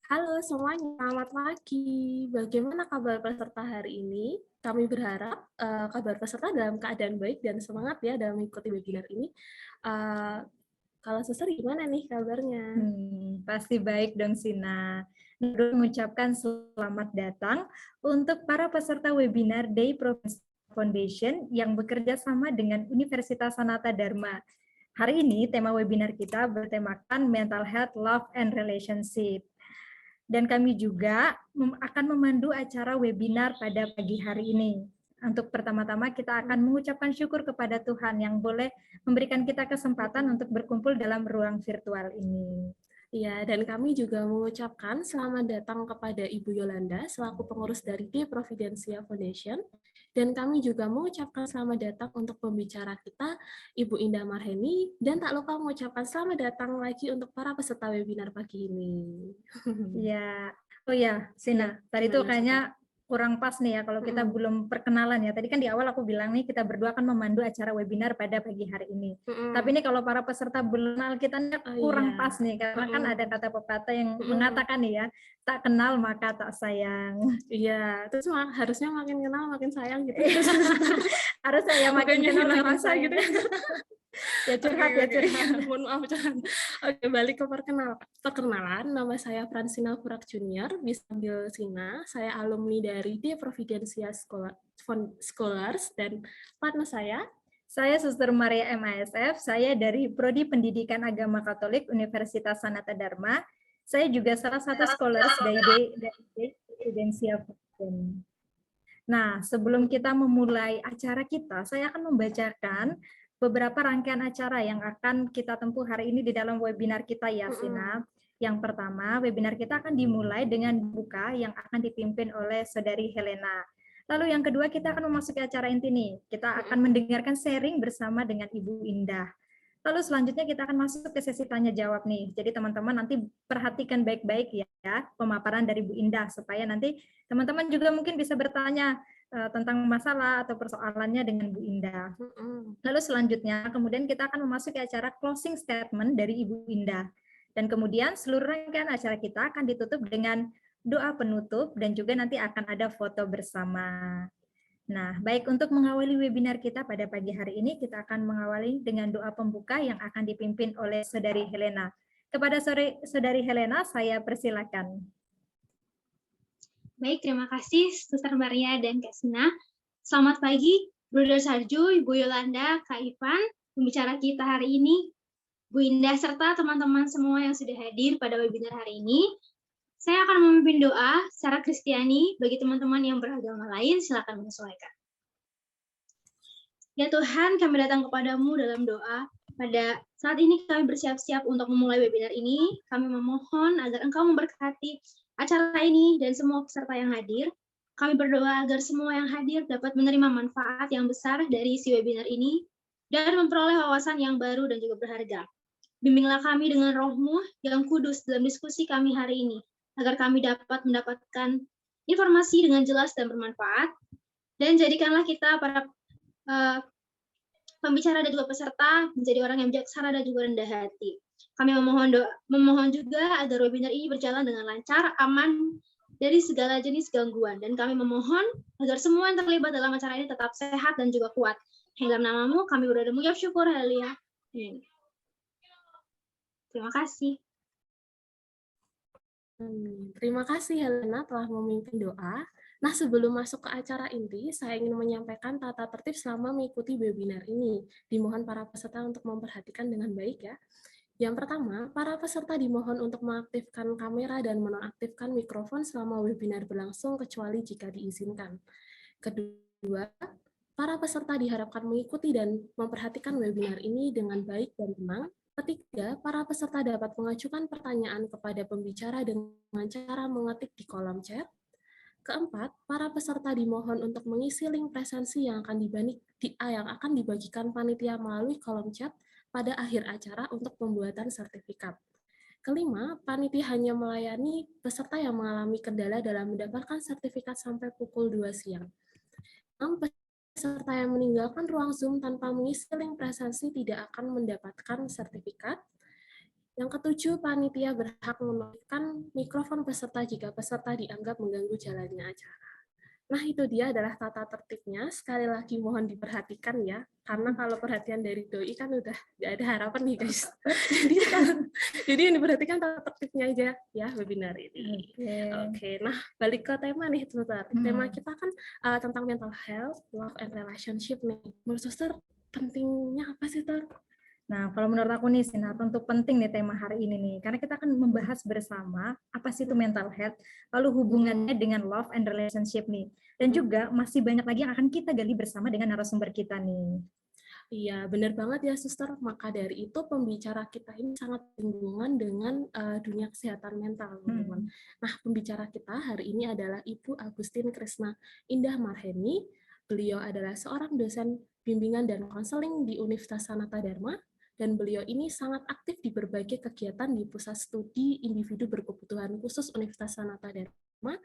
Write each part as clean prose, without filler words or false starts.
Halo semuanya, selamat pagi. Bagaimana kabar peserta hari ini? Kami berharap kabar peserta dalam keadaan baik dan semangat ya dalam mengikuti webinar ini. Eh, Kalau Suster gimana nih kabarnya? Pasti baik dong, Sina. Dulu mengucapkan selamat datang untuk para peserta webinar Day Province Foundation yang bekerja sama dengan Universitas Sanata Dharma. Hari ini tema webinar kita bertemakan Mental Health, Love, and Relationship. Dan kami juga akan memandu acara webinar pada pagi hari ini. Untuk pertama-tama kita akan mengucapkan syukur kepada Tuhan yang boleh memberikan kita kesempatan untuk berkumpul dalam ruang virtual ini. Ya, dan kami juga mengucapkan selamat datang kepada Ibu Yolanda selaku pengurus dari The Providencia Foundation. Dan kami juga mengucapkan selamat datang untuk pembicara kita, Ibu Indah Marheni. Dan tak lupa mengucapkan selamat datang lagi untuk para peserta webinar pagi ini. Ya, oh ya, Ya, Sina, tadi tuh gimana, Suster? kayaknya kurang pas nih ya kalau kita belum perkenalan ya. Tadi kan di awal aku bilang nih kita berdua akan memandu acara webinar pada pagi hari ini. Tapi ini kalau para peserta belum kenal kita nih Oh kurang iya. pas nih karena kan ada kata pepatah yang mengatakan nih ya, tak kenal maka tak sayang. Iya, terus harusnya makin kenal makin sayang gitu. Harusnya ya makin Bukannya kenal hilang makin rasa sayang. gitu ya. Ya curhat ya curhat. Mohon maaf curhat. Oke, balik ke perkenalan. Nama saya Francina Furak Junior, bisa panggil Sina. Saya alumni dari The Providencia Scholars dan partner Saya Suster Maria MASF, saya dari Prodi Pendidikan Agama Katolik Universitas Sanata Dharma. Saya juga salah satu scholars dari Presidensia Foundation. Nah, sebelum kita memulai acara kita, saya akan membacakan beberapa rangkaian acara yang akan kita tempuh hari ini di dalam webinar kita ya, Sina. Yang pertama, webinar kita akan dimulai dengan buka yang akan dipimpin oleh Saudari Helena. Lalu yang kedua, kita akan memasuki acara inti nih. Kita akan mendengarkan sharing bersama dengan Ibu Indah. Lalu selanjutnya kita akan masuk ke sesi tanya jawab nih. Jadi teman-teman nanti perhatikan baik-baik ya pemaparan dari Bu Indah supaya nanti teman-teman juga mungkin bisa bertanya tentang masalah atau persoalannya dengan Bu Indah. Lalu selanjutnya kemudian kita akan memasuki acara closing statement dari Ibu Indah. Dan kemudian seluruh rangkaian acara kita akan ditutup dengan doa penutup dan juga nanti akan ada foto bersama. Nah, baik untuk mengawali webinar kita pada pagi hari ini, kita akan mengawali dengan doa pembuka yang akan dipimpin oleh Saudari Helena. Kepada Saudari Helena, saya persilakan. Baik, terima kasih Suster Maria dan Kak Sina. Selamat pagi, Bruder Sarju, Ibu Yolanda, Kak Ivan, pembicara kita hari ini, Bu Indah, serta teman-teman semua yang sudah hadir pada webinar hari ini. Saya akan memimpin doa secara Kristiani bagi teman-teman yang beragama lain, silakan menyesuaikan. Ya Tuhan, kami datang kepadamu dalam doa. Pada saat ini kami bersiap-siap untuk memulai webinar ini. Kami memohon agar Engkau memberkati acara ini dan semua peserta yang hadir. Kami berdoa agar semua yang hadir dapat menerima manfaat yang besar dari isi webinar ini dan memperoleh wawasan yang baru dan juga berharga. Bimbinglah kami dengan roh-Mu yang kudus dalam diskusi kami hari ini, agar kami dapat mendapatkan informasi dengan jelas dan bermanfaat, dan jadikanlah kita para pembicara dan juga peserta menjadi orang yang bijaksana dan juga rendah hati. Kami memohon juga agar webinar ini berjalan dengan lancar, aman dari segala jenis gangguan, dan kami memohon agar semua yang terlibat dalam acara ini tetap sehat dan juga kuat. Hingga namamu kami berdoa mengucap syukur, haleluya. Terima kasih. Terima kasih Helena telah memimpin doa. Nah, sebelum masuk ke acara inti, saya ingin menyampaikan tata tertib selama mengikuti webinar ini. Dimohon para peserta untuk memperhatikan dengan baik ya. Yang pertama, para peserta dimohon untuk mengaktifkan kamera dan menonaktifkan mikrofon selama webinar berlangsung kecuali jika diizinkan. Kedua, para peserta diharapkan mengikuti dan memperhatikan webinar ini dengan baik dan tenang. Ketiga, para peserta dapat mengajukan pertanyaan kepada pembicara dengan cara mengetik di kolom chat. Keempat, para peserta dimohon untuk mengisi link presensi yang akan dibagikan panitia melalui kolom chat pada akhir acara untuk pembuatan sertifikat. Kelima, panitia hanya melayani peserta yang mengalami kendala dalam mendapatkan sertifikat sampai pukul 2 siang. 6, peserta yang meninggalkan ruang Zoom tanpa mengisi link presensi tidak akan mendapatkan sertifikat. Yang ketujuh, panitia berhak mematikan mikrofon peserta jika peserta dianggap mengganggu jalannya acara. Nah, itu dia adalah tata tertibnya. Sekali lagi mohon diperhatikan ya, karena kalau perhatian dari doi kan udah nggak ada harapan nih guys. jadi yang diperhatikan tata tertibnya aja ya webinar ini. Oke, nah balik ke tema nih sebentar. Tema kita kan tentang mental health, love and relationship nih. Menurut Suster, pentingnya apa sih Ter? Nah, kalau menurut aku nih, Sinar, untuk penting nih tema hari ini nih, karena kita akan membahas bersama apa sih itu mental health, lalu hubungannya dengan love and relationship nih, dan juga masih banyak lagi yang akan kita gali bersama dengan narasumber kita nih. Iya, benar banget ya, Suster. Maka dari itu pembicara kita ini sangat berhubungan dengan dunia kesehatan mental, teman-teman. Nah, pembicara kita hari ini adalah Ibu Agustin Krisna Indah Marheni. Beliau adalah seorang dosen bimbingan dan konseling di Universitas Sanata Dharma, dan beliau ini sangat aktif di berbagai kegiatan di Pusat Studi Individu Berkebutuhan Khusus Universitas Sanata Dharma,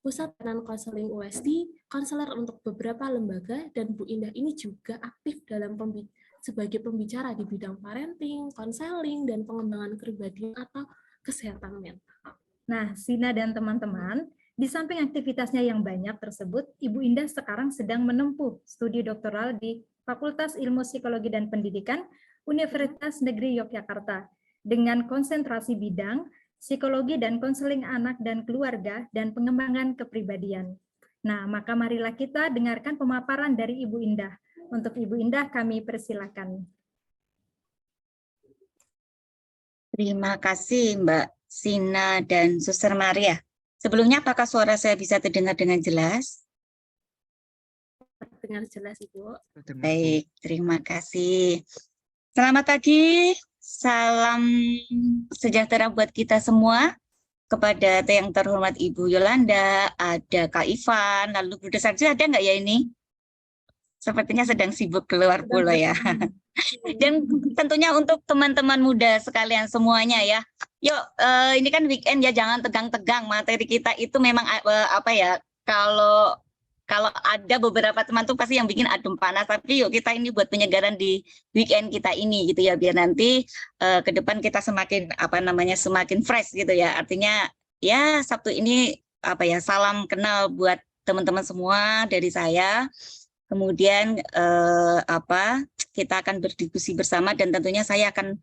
Pusat Layanan Konseling USD, konselor untuk beberapa lembaga, dan Bu Indah ini juga aktif dalam sebagai pembicara di bidang parenting, konseling, dan pengembangan kepribadian atau kesehatan mental. Nah, Sina dan teman-teman, di samping aktivitasnya yang banyak tersebut, Ibu Indah sekarang sedang menempuh studi doktoral di Fakultas Ilmu Psikologi dan Pendidikan Universitas Negeri Yogyakarta dengan konsentrasi bidang psikologi dan konseling anak dan keluarga dan pengembangan kepribadian. Nah, maka marilah kita dengarkan pemaparan dari Ibu Indah. Untuk Ibu Indah kami persilakan. Terima kasih Mbak Sina dan Suster Maria. Sebelumnya apakah suara saya bisa terdengar dengan jelas? Dengar jelas Ibu. Baik, terima kasih. Selamat pagi, salam sejahtera buat kita semua. Kepada yang terhormat Ibu Yolanda, ada Kak Ivan, lalu Bunda Sarju ada nggak ya ini? Sepertinya sedang sibuk keluar pulau ya. Dan tentunya untuk teman-teman muda sekalian semuanya ya. Yuk, ini kan weekend ya, jangan tegang-tegang. Materi kita itu memang apa ya, kalau ada beberapa teman tuh pasti yang bikin adem panas, tapi yuk kita ini buat penyegaran di weekend kita ini gitu ya, biar nanti ke depan kita semakin semakin fresh gitu ya. Artinya ya Sabtu ini apa ya, salam kenal buat teman-teman semua dari saya. Kemudian kita akan berdiskusi bersama, dan tentunya saya akan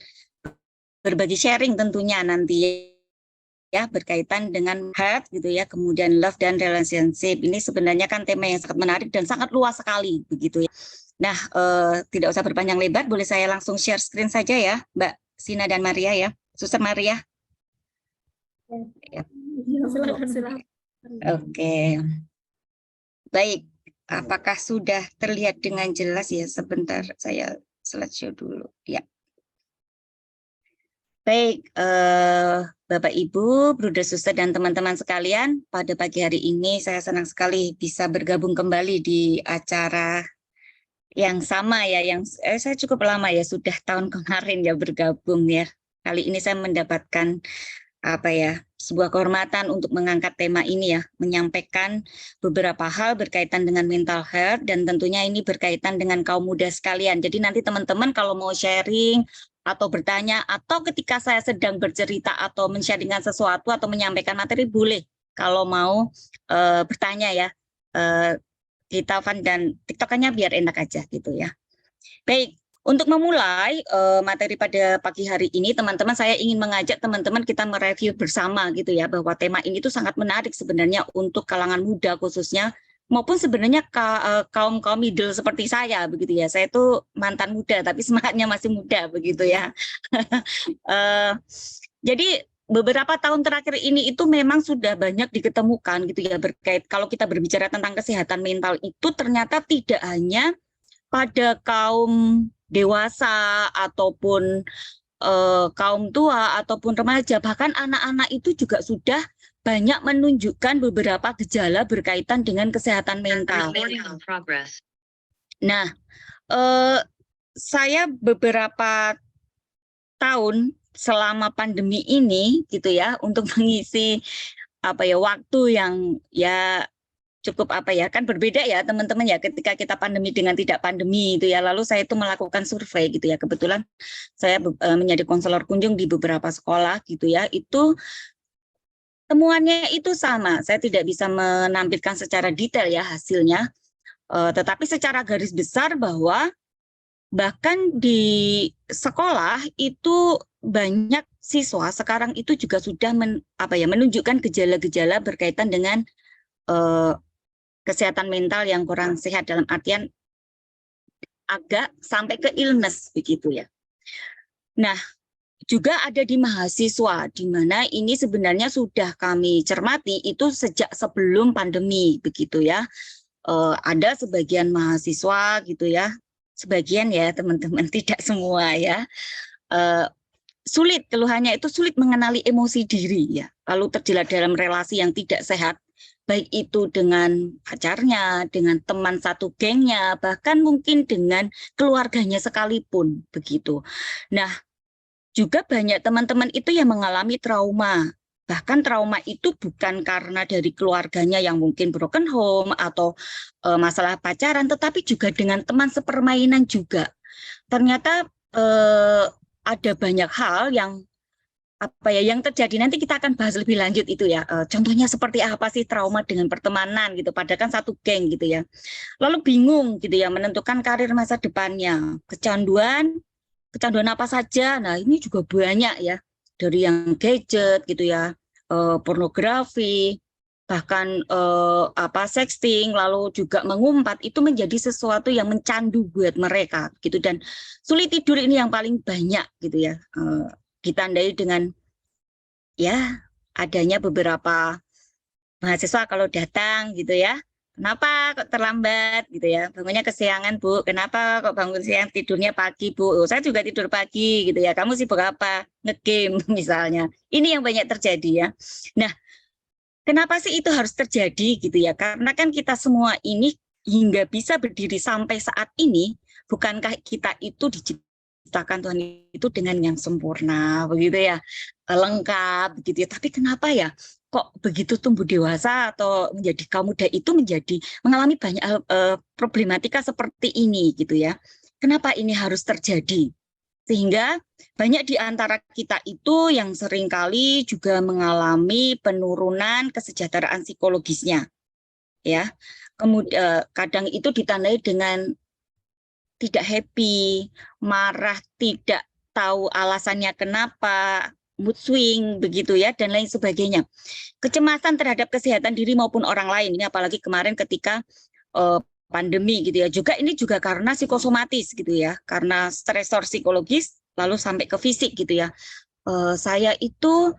berbagi sharing tentunya nanti ya berkaitan dengan health gitu ya, kemudian love dan relationship. Ini sebenarnya kan tema yang sangat menarik dan sangat luas sekali begitu ya. Nah, tidak usah berpanjang lebar, boleh saya langsung share screen saja ya, Mbak Sina dan Maria ya. Suster Maria. Ya. Silakan. Oke. Baik, apakah sudah terlihat dengan jelas ya? Sebentar, saya slideshow dulu. Ya. Baik, Bapak Ibu, Bruder Suster dan teman-teman sekalian, pada pagi hari ini saya senang sekali bisa bergabung kembali di acara yang sama ya, yang saya cukup lama ya, sudah tahun kemarin ya bergabung ya. Kali ini saya mendapatkan sebuah kehormatan untuk mengangkat tema ini ya, menyampaikan beberapa hal berkaitan dengan mental health, dan tentunya ini berkaitan dengan kaum muda sekalian. Jadi nanti teman-teman kalau mau sharing atau bertanya, atau ketika saya sedang bercerita atau men-sharingkan sesuatu atau menyampaikan materi, boleh kalau mau bertanya ya. Kita Van dan TikTok-nya biar enak aja gitu ya. Baik. Untuk memulai materi pada pagi hari ini, teman-teman, saya ingin mengajak teman-teman kita mereview bersama gitu ya, bahwa tema ini tuh sangat menarik sebenarnya untuk kalangan muda khususnya, maupun sebenarnya kaum middle seperti saya begitu ya. Saya tuh mantan muda tapi semangatnya masih muda begitu ya. Jadi beberapa tahun terakhir ini itu memang sudah banyak diketemukan gitu ya, kalau kita berbicara tentang kesehatan mental itu ternyata tidak hanya pada kaum dewasa ataupun kaum tua ataupun remaja, bahkan anak-anak itu juga sudah banyak menunjukkan beberapa gejala berkaitan dengan kesehatan mental. Nah, saya beberapa tahun selama pandemi ini gitu ya, untuk mengisi waktu yang ya cukup apa ya, kan berbeda ya teman-teman ya ketika kita pandemi dengan tidak pandemi itu ya. Lalu saya itu melakukan survei gitu ya. Kebetulan saya menjadi konselor kunjung di beberapa sekolah gitu ya. Itu temuannya itu sama. Saya tidak bisa menampilkan secara detail ya hasilnya. Tetapi secara garis besar bahwa bahkan di sekolah itu banyak siswa sekarang itu juga sudah menunjukkan gejala-gejala berkaitan dengan kesehatan mental yang kurang sehat, dalam artian agak sampai ke illness begitu ya. Nah, juga ada di mahasiswa, di mana ini sebenarnya sudah kami cermati itu sejak sebelum pandemi begitu ya. Ada sebagian mahasiswa gitu ya, sebagian ya teman-teman, tidak semua ya. Sulit, keluhannya itu sulit mengenali emosi diri ya. Lalu terjerat dalam relasi yang tidak sehat, baik itu dengan pacarnya, dengan teman satu gengnya, bahkan mungkin dengan keluarganya sekalipun begitu. Nah, juga banyak teman-teman itu yang mengalami trauma. Bahkan trauma itu bukan karena dari keluarganya yang mungkin broken home atau masalah pacaran, tetapi juga dengan teman sepermainan juga. Ternyata ada banyak hal yang yang terjadi, nanti kita akan bahas lebih lanjut itu ya. Contohnya seperti apa sih trauma dengan pertemanan gitu, padahal kan satu geng gitu ya. Lalu bingung gitu ya menentukan karir masa depannya, kecanduan apa saja. Nah, ini juga banyak ya, dari yang gadget gitu ya, pornografi, bahkan sexting, lalu juga mengumpat, itu menjadi sesuatu yang mencandu buat mereka gitu. Dan sulit tidur ini yang paling banyak gitu ya, ditandai dengan ya adanya beberapa mahasiswa kalau datang gitu ya, kenapa kok terlambat gitu ya, bangunnya kesiangan Bu, kenapa kok bangun siang, tidurnya pagi Bu, saya juga tidur pagi gitu ya, kamu sibuk apa, nge-game misalnya. Ini yang banyak terjadi ya. Nah, kenapa sih itu harus terjadi gitu ya, karena kan kita semua ini hingga bisa berdiri sampai saat ini, bukankah kita itu diciptakan Tuhan itu dengan yang sempurna begitu ya, lengkap begitu ya, tapi kenapa ya kok begitu tumbuh dewasa atau menjadi kaum muda itu mengalami banyak problematika seperti ini gitu ya. Kenapa ini harus terjadi? Sehingga banyak di antara kita itu yang seringkali juga mengalami penurunan kesejahteraan psikologisnya. Ya. Kemudian kadang itu ditandai dengan tidak happy, marah, tidak tahu alasannya kenapa, mood swing begitu ya, dan lain sebagainya. Kecemasan terhadap kesehatan diri maupun orang lain, ini apalagi kemarin ketika pandemi gitu ya. Juga ini juga karena psikosomatis gitu ya, karena stresor psikologis lalu sampai ke fisik gitu ya. Saya itu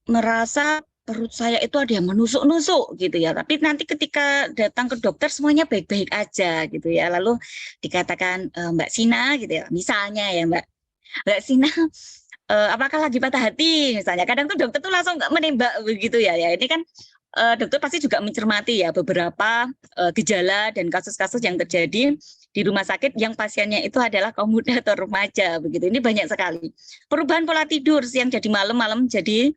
merasa perut saya itu ada yang menusuk-nusuk gitu ya. Tapi nanti ketika datang ke dokter semuanya baik-baik aja gitu ya. Lalu dikatakan Mbak Sina gitu ya, misalnya ya Mbak Sina, apakah lagi patah hati misalnya. Kadang tuh dokter tuh langsung menembak begitu ya. Ya ini kan dokter pasti juga mencermati ya beberapa gejala dan kasus-kasus yang terjadi di rumah sakit yang pasiennya itu adalah kaum muda atau remaja begitu. Ini banyak sekali. Perubahan pola tidur, siang jadi malam, malam jadi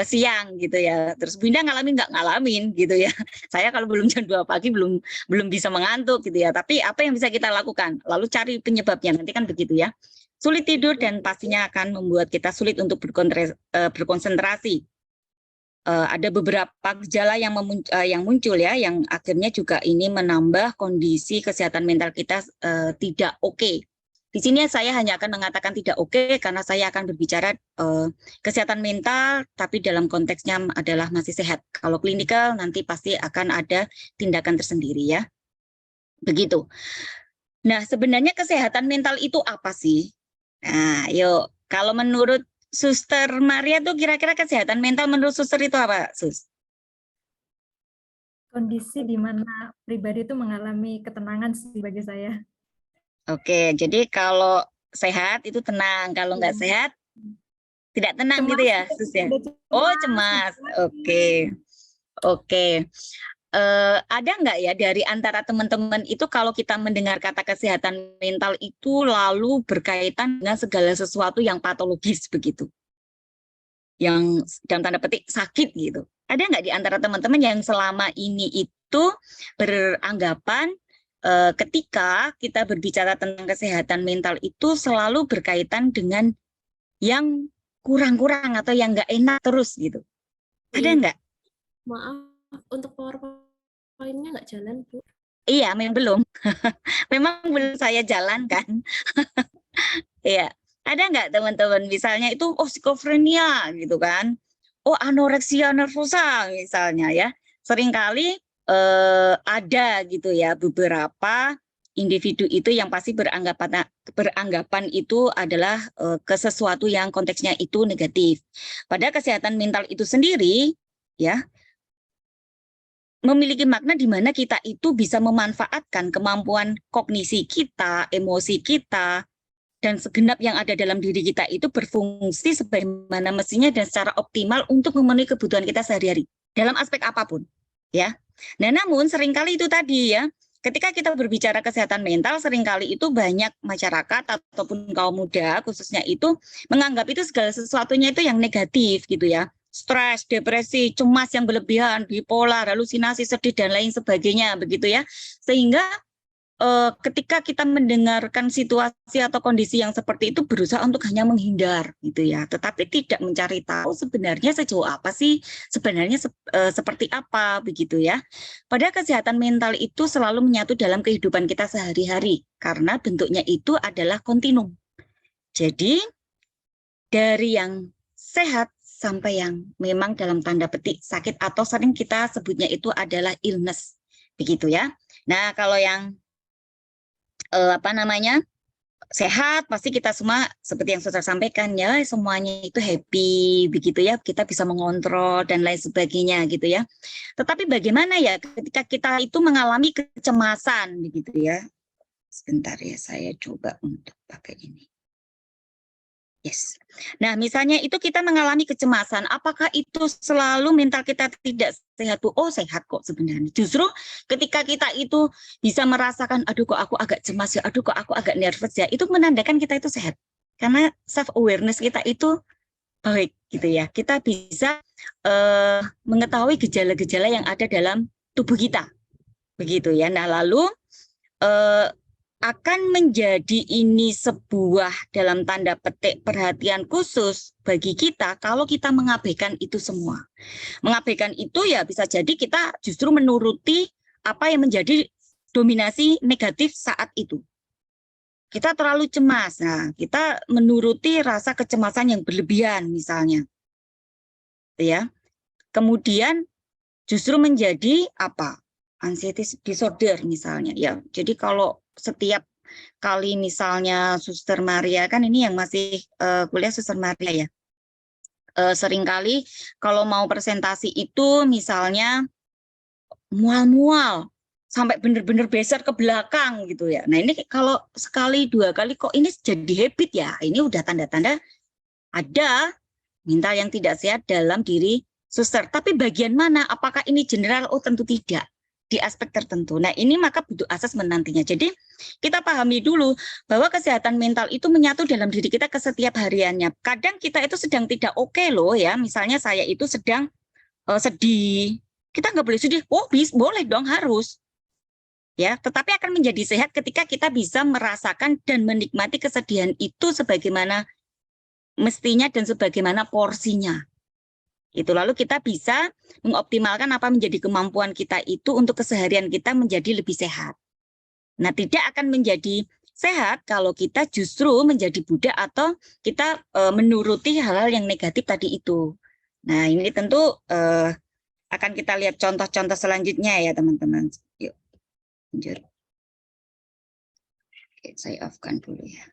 siang gitu ya. Terus Binda nggak ngalamin gitu ya. Saya kalau belum jam 2 pagi belum bisa mengantuk gitu ya. Tapi apa yang bisa kita lakukan? Lalu cari penyebabnya, nanti kan begitu ya. Sulit tidur dan pastinya akan membuat kita sulit untuk berkonsentrasi. Ada beberapa gejala yang muncul ya, yang akhirnya juga ini menambah kondisi kesehatan mental kita tidak oke. Di sini saya hanya akan mengatakan tidak oke karena saya akan berbicara kesehatan mental, tapi dalam konteksnya adalah masih sehat. Kalau klinikal nanti pasti akan ada tindakan tersendiri ya. Begitu. Nah, sebenarnya kesehatan mental itu apa sih? Nah, yuk, kalau menurut Suster Maria tuh kira-kira kesehatan mental menurut Suster itu apa, Sus? Kondisi di mana pribadi itu mengalami ketenangan sih bagi saya. Oke, jadi kalau sehat itu tenang, kalau nggak sehat tidak tenang cemas gitu ya, Sus ya? Oh, cemas. Oke. Ada nggak ya dari antara teman-teman itu kalau kita mendengar kata kesehatan mental itu lalu berkaitan dengan segala sesuatu yang patologis begitu, yang dalam tanda petik sakit gitu. Ada nggak di antara teman-teman yang selama ini itu itu beranggapan ketika kita berbicara tentang kesehatan mental itu selalu berkaitan dengan yang kurang-kurang atau yang nggak enak terus gitu. Ada nggak? Maaf, untuk PowerPoint-nya nggak jalan, Bu. Iya, memang belum. Memang belum saya jalankan. Iya. Ada nggak teman-teman misalnya itu skizofrenia gitu kan? Anoreksia nervosa misalnya ya. Seringkali ada gitu ya beberapa individu itu yang pasti beranggapan itu adalah ke sesuatu yang konteksnya itu negatif. Padahal kesehatan mental itu sendiri ya memiliki makna di mana kita itu bisa memanfaatkan kemampuan kognisi kita, emosi kita, dan segenap yang ada dalam diri kita itu berfungsi sebagaimana mestinya dan secara optimal untuk memenuhi kebutuhan kita sehari-hari dalam aspek apapun, ya. Nah, namun seringkali itu tadi ya, ketika kita berbicara kesehatan mental, seringkali itu banyak masyarakat ataupun kaum muda khususnya itu menganggap itu segala sesuatunya itu yang negatif gitu ya. Stres, depresi, cemas yang berlebihan, bipolar, halusinasi, sedih dan lain sebagainya begitu ya. Sehingga ketika kita mendengarkan situasi atau kondisi yang seperti itu berusaha untuk hanya menghindar gitu ya, tetapi tidak mencari tahu sebenarnya sejauh apa sih, sebenarnya seperti apa begitu ya. Padahal kesehatan mental itu selalu menyatu dalam kehidupan kita sehari-hari karena bentuknya itu adalah kontinum. Jadi dari yang sehat sampai yang memang dalam tanda petik sakit atau sering kita sebutnya itu adalah illness begitu ya. Nah, kalau yang sehat pasti kita semua seperti yang saudara sampaikan ya, semuanya itu happy begitu ya, kita bisa mengontrol dan lain sebagainya gitu ya. Tetapi bagaimana ya ketika kita itu mengalami kecemasan begitu ya. Sebentar ya, saya coba untuk pakai ini. Yes. Nah, misalnya itu kita mengalami kecemasan, apakah itu selalu mental kita tidak sehat, Bu? Sehat kok sebenarnya. Justru ketika kita itu bisa merasakan, aduh kok aku agak cemas ya, aduh kok aku agak nervous ya, itu menandakan kita itu sehat. Karena self-awareness kita itu baik gitu ya. Kita bisa mengetahui gejala-gejala yang ada dalam tubuh kita. Begitu ya. Nah, lalu akan menjadi ini sebuah dalam tanda petik perhatian khusus bagi kita kalau kita mengabaikan itu semua. Mengabaikan itu ya bisa jadi kita justru menuruti apa yang menjadi dominasi negatif saat itu. Kita terlalu cemas, nah kita menuruti rasa kecemasan yang berlebihan misalnya. Ya. Kemudian justru menjadi apa? Anxiety disorder misalnya ya. Jadi kalau setiap kali misalnya Suster Maria kan ini yang masih kuliah Suster Maria ya. Seringkali kalau mau presentasi itu misalnya mual-mual sampai benar-benar beser ke belakang gitu ya. Nah, ini kalau sekali dua kali kok ini jadi habit ya. Ini udah tanda-tanda ada mental yang tidak sehat dalam diri Suster. Tapi bagian mana? Apakah ini general? Tentu tidak. Di aspek tertentu. Nah, ini maka butuh asesmen nantinya. Jadi, kita pahami dulu bahwa kesehatan mental itu menyatu dalam diri kita ke setiap hariannya. Kadang kita itu sedang tidak oke loh ya. Misalnya saya itu sedang sedih. Kita nggak boleh sedih. Boleh dong, harus. Ya, tetapi akan menjadi sehat ketika kita bisa merasakan dan menikmati kesedihan itu sebagaimana mestinya dan sebagaimana porsinya. Itu lalu kita bisa mengoptimalkan apa menjadi kemampuan kita itu untuk keseharian kita menjadi lebih sehat. Nah, tidak akan menjadi sehat kalau kita justru menjadi budak atau kita menuruti hal-hal yang negatif tadi itu. Nah, ini tentu akan kita lihat contoh-contoh selanjutnya ya, teman-teman. Yuk, lanjut. Oke, saya off-kan dulu ya.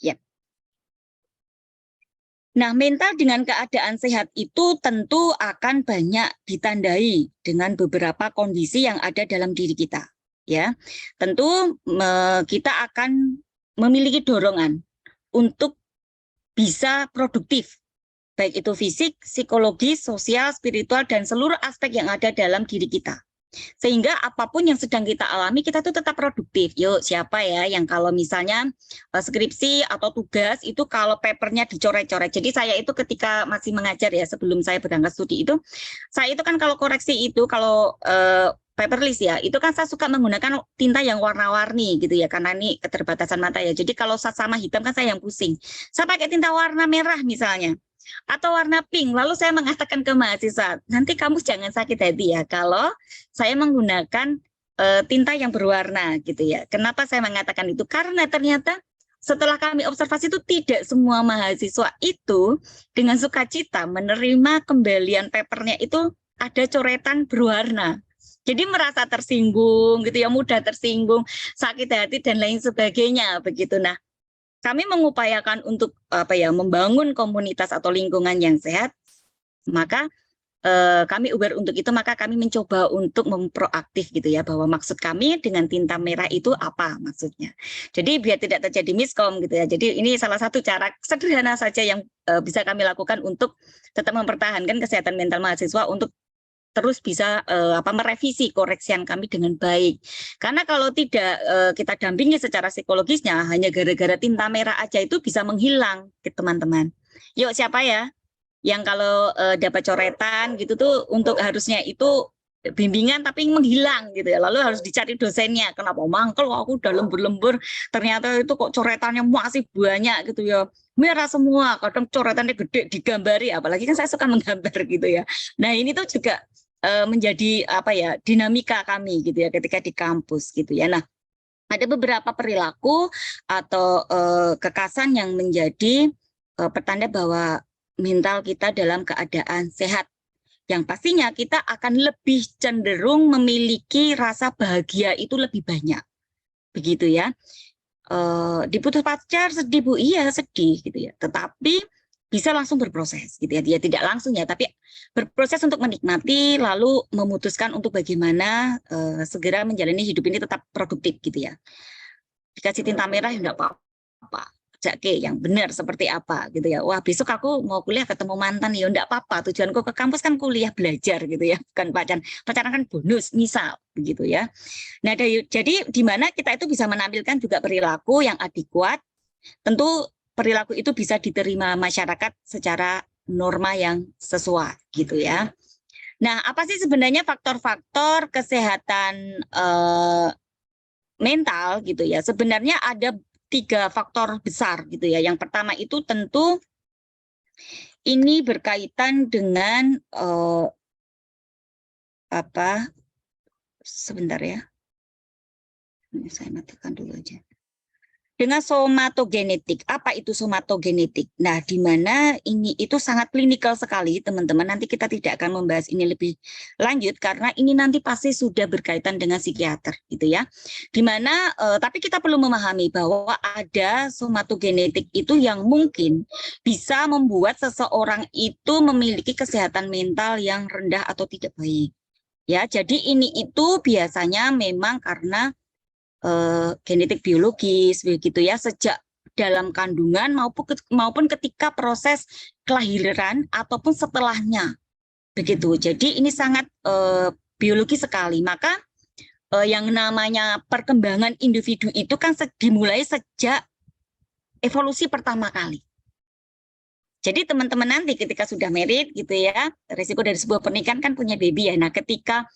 Yap. Nah, mental dengan keadaan sehat itu tentu akan banyak ditandai dengan beberapa kondisi yang ada dalam diri kita. Ya, tentu kita akan memiliki dorongan untuk bisa produktif, baik itu fisik, psikologis, sosial, spiritual, dan seluruh aspek yang ada dalam diri kita. Sehingga apapun yang sedang kita alami, kita tuh tetap produktif. Yuk, siapa ya yang kalau misalnya skripsi atau tugas itu kalau papernya dicoret-coret. Jadi saya itu ketika masih mengajar ya, sebelum saya berangkat studi itu, saya itu kan kalau koreksi itu, kalau paperless ya, itu kan saya suka menggunakan tinta yang warna-warni gitu ya, karena ini keterbatasan mata ya. Jadi kalau sama hitam kan saya yang pusing. Saya pakai tinta warna merah misalnya, atau warna pink. Lalu saya mengatakan ke mahasiswa, nanti kamu jangan sakit hati ya kalau saya menggunakan tinta yang berwarna gitu ya. Kenapa saya mengatakan itu? Karena ternyata setelah kami observasi itu tidak semua mahasiswa itu dengan sukacita menerima kembalian papernya itu ada coretan berwarna. Jadi merasa tersinggung gitu ya, mudah tersinggung, sakit hati dan lain sebagainya begitu. Nah, kami mengupayakan untuk membangun komunitas atau lingkungan yang sehat, maka kami aware untuk itu, maka kami mencoba untuk memproaktif gitu ya, bahwa maksud kami dengan tinta merah itu apa maksudnya. Jadi biar tidak terjadi miskom gitu ya. Jadi ini salah satu cara sederhana saja yang bisa kami lakukan untuk tetap mempertahankan kesehatan mental mahasiswa untuk terus bisa merevisi koreksian kami dengan baik. Karena kalau tidak kita dampingi secara psikologisnya, hanya gara-gara tinta merah aja itu bisa menghilang, teman-teman. Yuk, siapa ya yang kalau dapat coretan gitu tuh untuk harusnya itu bimbingan tapi menghilang gitu ya. Lalu harus dicari dosennya. Kenapa mangkel aku udah lembur-lembur, ternyata itu kok coretannya masih banyak gitu ya. Merah semua, kadang coretannya gede digambari, apalagi kan saya suka menggambar gitu ya. Nah, ini tuh juga menjadi dinamika kami gitu ya ketika di kampus gitu ya. Nah, ada beberapa perilaku atau kekasan yang menjadi pertanda bahwa mental kita dalam keadaan sehat, yang pastinya kita akan lebih cenderung memiliki rasa bahagia itu lebih banyak begitu ya. Diputus pacar sedih Bu, iya sedih gitu ya, tetapi bisa langsung berproses gitu ya. Dia tidak langsung ya, tapi berproses untuk menikmati lalu memutuskan untuk bagaimana segera menjalani hidup ini tetap produktif gitu ya. Dikasih tinta merah ya enggak apa-apa, Jake yang benar seperti apa gitu ya. Wah, besok aku mau kuliah ketemu mantan ya enggak apa-apa, tujuanku ke kampus kan kuliah belajar gitu ya, bukan pacaran. Pacaran kan bonus misal begitu ya. Nah, jadi di mana kita itu bisa menampilkan juga perilaku yang adekuat. Tentu perilaku itu bisa diterima masyarakat secara norma yang sesuai gitu ya. Nah, apa sih sebenarnya faktor-faktor kesehatan mental gitu ya? Sebenarnya ada 3 faktor besar gitu ya. Yang pertama itu tentu ini berkaitan dengan sebentar ya. Ini saya matikan dulu aja. Dengan somatogenetik. Apa itu somatogenetik? Nah, di mana ini itu sangat klinikal sekali, teman-teman. Nanti kita tidak akan membahas ini lebih lanjut karena ini nanti pasti sudah berkaitan dengan psikiater, gitu ya. Di mana, tapi kita perlu memahami bahwa ada somatogenetik itu yang mungkin bisa membuat seseorang itu memiliki kesehatan mental yang rendah atau tidak baik. Ya, jadi ini itu biasanya memang karena genetik biologis begitu ya, sejak dalam kandungan maupun ketika proses kelahiran ataupun setelahnya begitu. Jadi ini sangat biologis sekali. Maka yang namanya perkembangan individu itu kan dimulai sejak evolusi pertama kali. Jadi teman-teman nanti ketika sudah married gitu ya, resiko dari sebuah pernikahan kan punya baby ya. Nah, ketika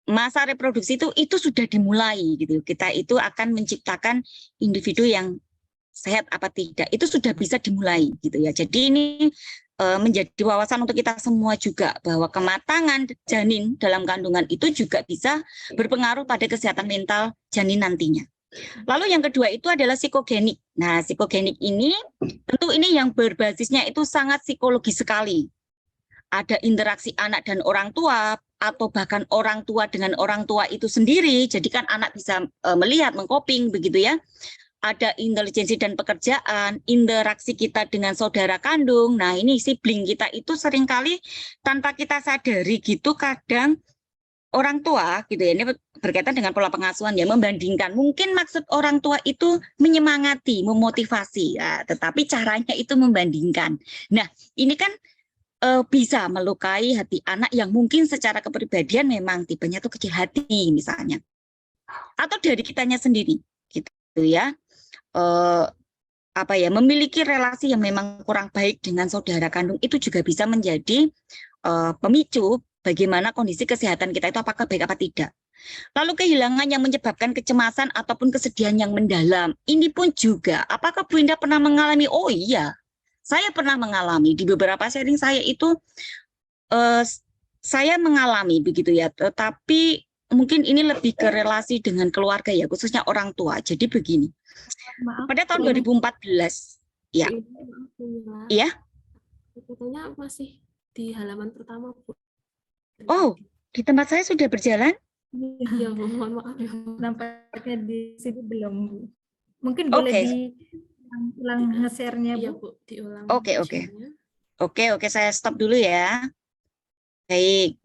masa reproduksi itu sudah dimulai gitu. Kita itu akan menciptakan individu yang sehat apa tidak. Itu sudah bisa dimulai gitu ya. Jadi ini menjadi wawasan untuk kita semua juga bahwa kematangan janin dalam kandungan itu juga bisa berpengaruh pada kesehatan mental janin nantinya. Lalu yang kedua itu adalah psikogenik. Nah, psikogenik ini tentu ini yang berbasisnya itu sangat psikologis sekali. Ada interaksi anak dan orang tua, atau bahkan orang tua dengan orang tua itu sendiri, jadi kan anak bisa melihat, mengcoping begitu ya. Ada intelijensi dan pekerjaan, interaksi kita dengan saudara kandung. Nah, ini sibling kita itu seringkali tanpa kita sadari gitu, kadang orang tua gitu ya, ini berkaitan dengan pola pengasuhan ya, membandingkan. Mungkin maksud orang tua itu menyemangati, memotivasi, ya, tetapi caranya itu membandingkan. Nah, ini kan bisa melukai hati anak yang mungkin secara kepribadian memang tipenya tuh kecil hati misalnya, atau dari kitanya sendiri gitu ya, memiliki relasi yang memang kurang baik dengan saudara kandung, itu juga bisa menjadi pemicu bagaimana kondisi kesehatan kita itu apakah baik apa tidak. Lalu kehilangan yang menyebabkan kecemasan ataupun kesedihan yang mendalam, ini pun juga, apakah Bu Indah pernah mengalami? Oh iya, saya pernah mengalami di beberapa sharing saya itu, saya mengalami begitu ya, tetapi mungkin ini lebih ke relasi dengan keluarga ya, khususnya orang tua. Jadi begini, Maaf, pada tahun 2014, ya, iya, Fotonya masih di halaman pertama, Bu. oh, di tempat saya sudah berjalan. Iya, Bu, mohon maaf ya. nampaknya di sini belum, Bu. Mungkin Oke. boleh diulang nge-share-nya, Iya, Bu. Bu, diulang. Oke. share-nya. Oke, saya stop dulu ya. Baik.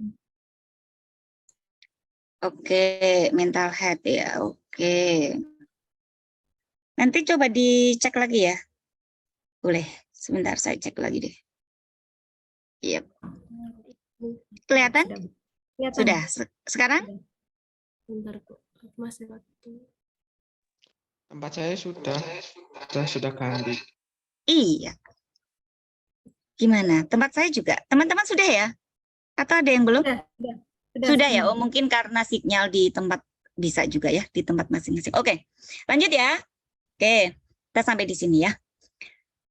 Oke, mental health ya. Oke. Nanti coba dicek lagi ya. Boleh. Sebentar saya cek lagi deh. Iya. Kelihatan? Kelihatan. Sudah. Sekarang? Bentar, Bu. Masih waktu. Tempat saya sudah ganti. Iya. Gimana? Tempat saya juga. Teman-teman sudah ya? Atau ada yang belum? Sudah ya. Oh, mungkin karena sinyal di tempat bisa juga ya, di tempat masing-masing. Oke. Lanjut ya. Oke. Kita sampai di sini ya.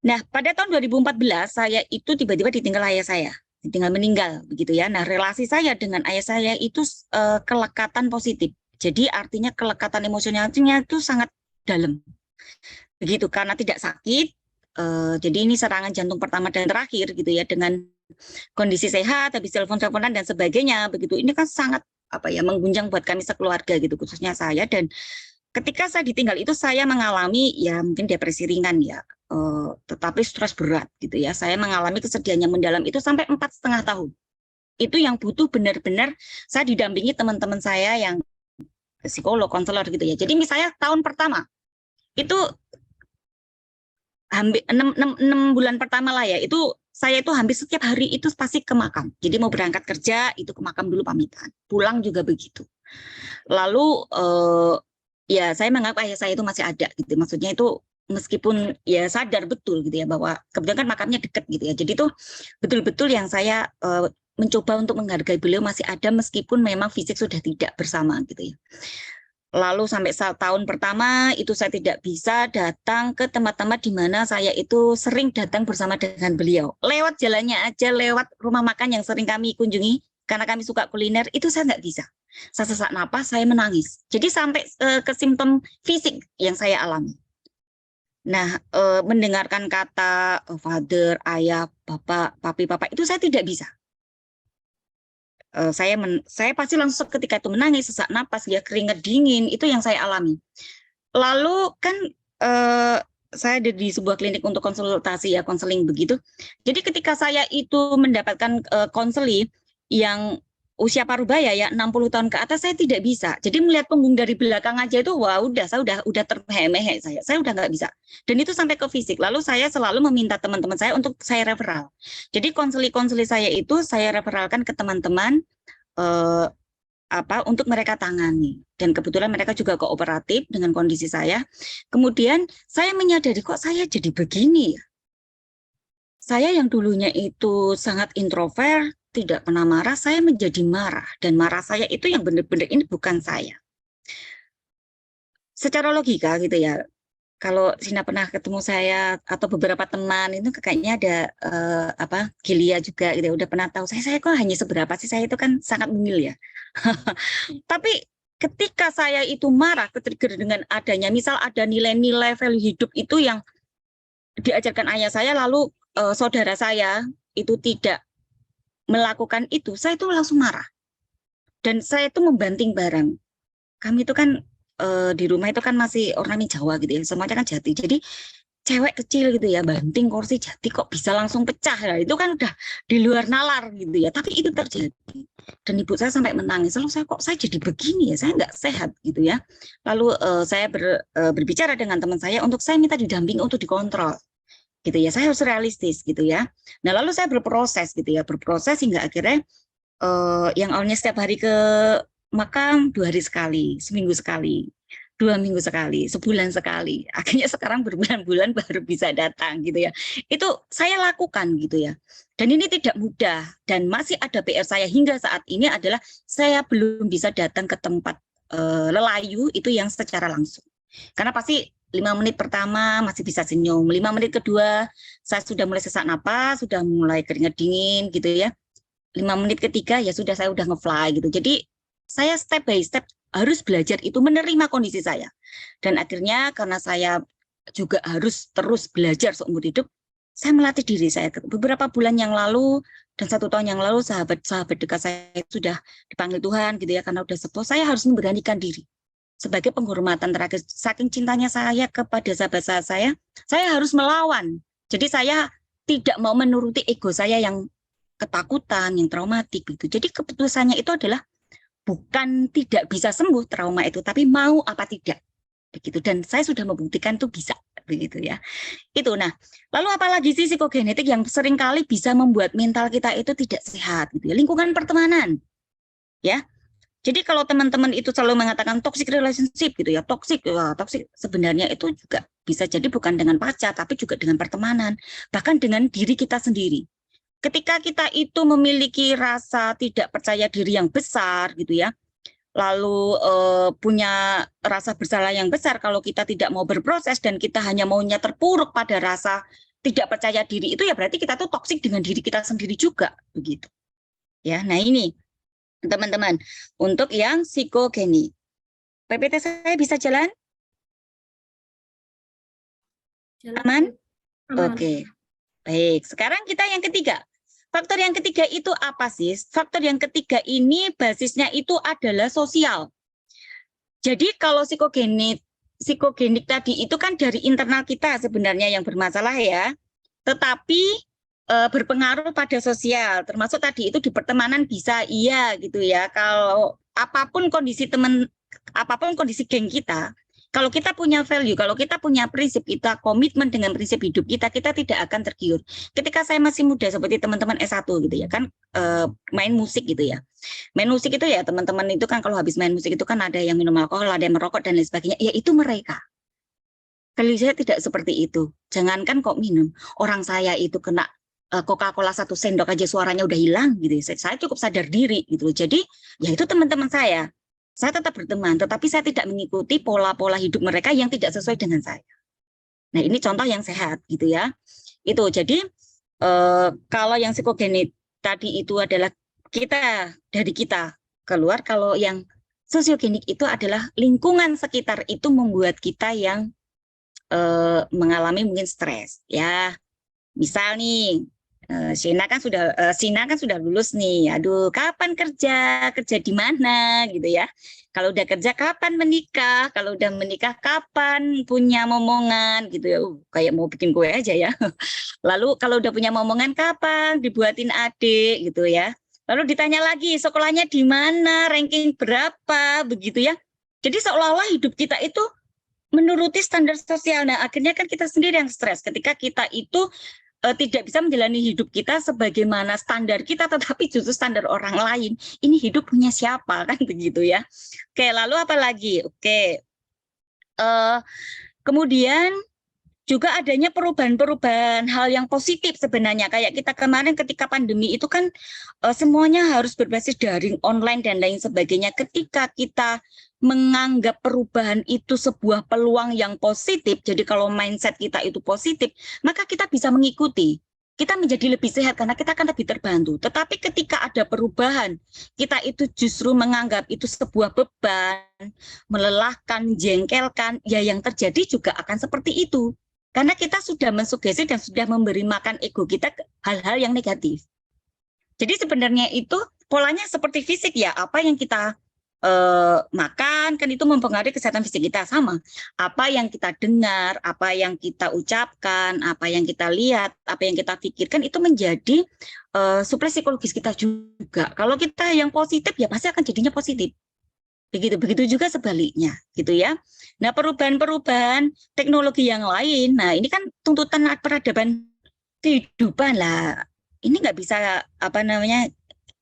Nah, pada tahun 2014 saya itu tiba-tiba ditinggal ayah saya. Ditinggal meninggal begitu ya. Nah, relasi saya dengan ayah saya itu kelekatan positif. Jadi artinya kelekatan emosionalnya itu sangat dalam. Begitu, karena tidak sakit. Jadi ini serangan jantung pertama dan terakhir gitu ya, dengan kondisi sehat, habis telepon-teleponan dan sebagainya begitu. Ini kan sangat mengguncang buat kami sekeluarga gitu, khususnya saya. Dan ketika saya ditinggal itu saya mengalami ya mungkin depresi ringan ya, tetapi stres berat gitu ya. Saya mengalami kesedihan yang mendalam itu sampai 4,5 tahun. Itu yang butuh benar-benar saya didampingi teman-teman saya yang psikolog, konselor gitu ya. Jadi misalnya tahun pertama itu hampir 6 bulan pertama lah ya, itu saya itu hampir setiap hari itu pasti ke makam. Jadi mau berangkat kerja itu ke makam dulu pamitan, pulang juga begitu. Lalu ya saya menganggap ayah saya itu masih ada gitu. Maksudnya itu meskipun ya sadar betul gitu ya bahwa kebetulan kan makamnya dekat gitu ya. Jadi itu betul-betul yang saya mencoba untuk menghargai beliau masih ada meskipun memang fisik sudah tidak bersama gitu ya. Lalu sampai tahun pertama itu saya tidak bisa datang ke tempat-tempat di mana saya itu sering datang bersama dengan beliau. Lewat jalannya aja, lewat rumah makan yang sering kami kunjungi, karena kami suka kuliner, itu saya nggak bisa. Saya sesak napas, saya menangis. Jadi sampai ke simptom fisik yang saya alami. Nah, mendengarkan kata father, ayah, bapak, papi, papa, itu saya tidak bisa. Saya pasti langsung ketika itu menangis, sesak napas, ya keringat dingin, itu yang saya alami. Lalu kan saya ada di sebuah klinik untuk konsultasi ya, konseling begitu. Jadi ketika saya itu mendapatkan konseling yang usia parubaya ya 60 tahun ke atas, saya tidak bisa. Jadi melihat punggung dari belakang aja itu wah saya udah termehe saya udah nggak bisa. Dan itu sampai ke fisik. Lalu saya selalu meminta teman-teman saya untuk saya referral. Jadi konseli saya itu saya referralkan ke teman-teman untuk mereka tangani. Dan kebetulan mereka juga kooperatif dengan kondisi saya. Kemudian saya menyadari kok saya jadi begini ya. Saya yang dulunya itu sangat introvert, tidak pernah marah, saya menjadi marah. Dan marah saya itu yang benar-benar ini bukan saya. Secara logika gitu ya, kalau Sina pernah ketemu saya atau beberapa teman itu kayaknya ada Gilia juga gitu, udah pernah tahu saya kok hanya seberapa sih, saya itu kan sangat mungil ya. Tapi ketika saya itu marah, ketrigger dengan adanya, misal ada nilai-nilai value hidup itu yang diajarkan ayah saya, lalu saudara saya itu tidak melakukan itu, saya itu langsung marah. Dan saya itu membanting barang. Kami itu kan di rumah itu kan masih ornamen Jawa gitu ya, semuanya kan jati. Jadi cewek kecil gitu ya, banting kursi jati kok bisa langsung pecah. Nah, itu kan udah di luar nalar gitu ya, tapi itu terjadi. Dan ibu saya sampai menangis, lalu saya jadi begini ya, saya nggak sehat gitu ya. Lalu saya berbicara dengan teman saya untuk saya minta didampingi untuk dikontrol. gitu ya. Saya harus realistis gitu ya. Nah, lalu saya berproses gitu ya, berproses hingga akhirnya yang awalnya setiap hari ke makam 2 hari sekali, seminggu sekali, 2 minggu sekali, sebulan sekali. Akhirnya sekarang berbulan-bulan baru bisa datang gitu ya. Itu saya lakukan gitu ya. Dan ini tidak mudah dan masih ada PR saya hingga saat ini adalah saya belum bisa datang ke tempat lelayu itu yang secara langsung. Karena pasti 5 menit pertama masih bisa senyum, 5 menit kedua saya sudah mulai sesak napas, sudah mulai keringat dingin gitu ya. 5 menit ketiga ya sudah saya udah nge-fly gitu. Jadi saya step by step harus belajar itu menerima kondisi saya. Dan akhirnya karena saya juga harus terus belajar seumur hidup, saya melatih diri saya. Beberapa bulan yang lalu dan 1 tahun yang lalu sahabat-sahabat dekat saya sudah dipanggil Tuhan gitu ya, karena udah sepuh, saya harus memberanikan diri. Sebagai penghormatan terakhir, saking cintanya saya kepada sahabat saya harus melawan. Jadi saya tidak mau menuruti ego saya yang ketakutan, yang traumatik gitu. Jadi keputusannya itu adalah bukan tidak bisa sembuh trauma itu, tapi mau apa tidak begitu. Dan saya sudah membuktikan itu bisa begitu ya. Itu nah, lalu apalagi sih psikogenetik yang seringkali bisa membuat mental kita itu tidak sehat gitu ya. Lingkungan pertemanan. Ya. Jadi kalau teman-teman itu selalu mengatakan toxic relationship gitu ya, toxic sebenarnya itu juga bisa jadi bukan dengan pacar tapi juga dengan pertemanan, bahkan dengan diri kita sendiri. Ketika kita itu memiliki rasa tidak percaya diri yang besar gitu ya, lalu punya rasa bersalah yang besar kalau kita tidak mau berproses dan kita hanya maunya terpuruk pada rasa tidak percaya diri itu, ya berarti kita tuh toksik dengan diri kita sendiri juga begitu. Ya, nah ini teman-teman untuk yang psikogenik. PPT saya bisa jalan? Aman? Oke. Baik, sekarang kita yang ketiga. Faktor yang ketiga itu apa sih? Faktor yang ketiga ini basisnya itu adalah sosial. Jadi kalau psikogenik tadi itu kan dari internal kita sebenarnya yang bermasalah ya. Tetapi berpengaruh pada sosial, termasuk tadi itu di pertemanan bisa iya gitu ya. Kalau apapun kondisi geng kita, kalau kita punya value, kalau kita punya prinsip, kita komitmen dengan prinsip hidup kita tidak akan tergiur. Ketika saya masih muda seperti teman-teman S1 gitu ya kan, main musik gitu ya. Main musik itu ya teman-teman itu kan kalau habis main musik itu kan ada yang minum alkohol, ada yang merokok dan lain sebagainya. Ya itu mereka. Kalau saya tidak seperti itu. Jangankan kok minum, orang saya itu kena Coca-Cola 1 sendok aja suaranya udah hilang gitu. Saya cukup sadar diri gitu. Jadi ya itu teman-teman saya. Saya tetap berteman, tetapi saya tidak mengikuti pola-pola hidup mereka yang tidak sesuai dengan saya. Nah, ini contoh yang sehat gitu ya. Itu jadi kalau yang psikogenik tadi itu adalah dari kita keluar, kalau yang sosiogenik itu adalah lingkungan sekitar itu membuat kita yang mengalami mungkin stres ya. Misal nih Sina kan sudah lulus nih. Aduh, kapan kerja di mana gitu ya. Kalau udah kerja kapan menikah, kalau udah menikah kapan punya momongan gitu ya. Kayak mau bikin kue aja ya. Lalu kalau udah punya momongan kapan dibuatin adik gitu ya. Lalu ditanya lagi sekolahnya di mana, ranking berapa begitu ya. Jadi seolah-olah hidup kita itu menuruti standar sosial. Nah, akhirnya kan kita sendiri yang stres ketika kita itu tidak bisa menjalani hidup kita sebagaimana standar kita, tetapi justru standar orang lain. Ini hidup punya siapa kan begitu ya. Oke, lalu apa lagi? Oke, kemudian juga adanya perubahan-perubahan hal yang positif sebenarnya. Kayak kita kemarin ketika pandemi itu kan semuanya harus berbasis daring, online dan lain sebagainya. Ketika kita menganggap perubahan itu sebuah peluang yang positif, jadi kalau mindset kita itu positif, maka kita bisa mengikuti. Kita menjadi lebih sehat karena kita akan lebih terbantu. Tetapi ketika ada perubahan, kita itu justru menganggap itu sebuah beban, melelahkan, menjengkelkan, ya yang terjadi juga akan seperti itu. Karena kita sudah mensugesti dan sudah memberi makan ego kita ke hal-hal yang negatif. Jadi sebenarnya itu polanya seperti fisik ya, apa yang kita makan kan itu mempengaruhi kesehatan fisik kita sama. Apa yang kita dengar, apa yang kita ucapkan, apa yang kita lihat, apa yang kita pikirkan itu menjadi suplai psikologis kita juga. Kalau kita yang positif ya pasti akan jadinya positif. Begitu juga sebaliknya, gitu ya. Nah, perubahan-perubahan teknologi yang lain, nah ini kan tuntutan peradaban kehidupan lah. Ini nggak bisa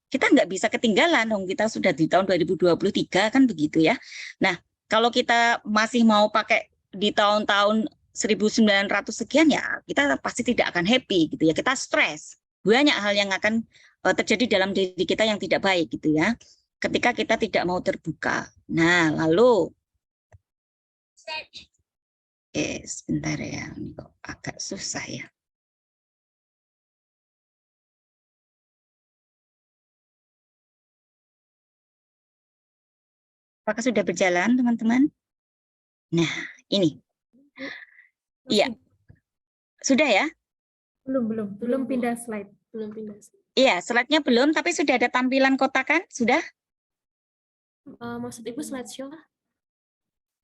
kita nggak bisa ketinggalan, dong. Kita sudah di tahun 2023 kan begitu ya. Nah, kalau kita masih mau pakai di tahun-tahun 1900 sekian ya, kita pasti tidak akan happy gitu ya. Kita stres. Banyak hal yang akan terjadi dalam diri kita yang tidak baik gitu ya. Ketika kita tidak mau terbuka. Nah, lalu sebentar ya, ini kok agak susah ya. Apakah sudah berjalan, teman-teman? Nah, ini. Iya. Sudah ya? Belum pindah slide. Belum pindah. Iya, slide-nya belum, tapi sudah ada tampilan kotakan? Sudah? Maksud Ibu slideshow?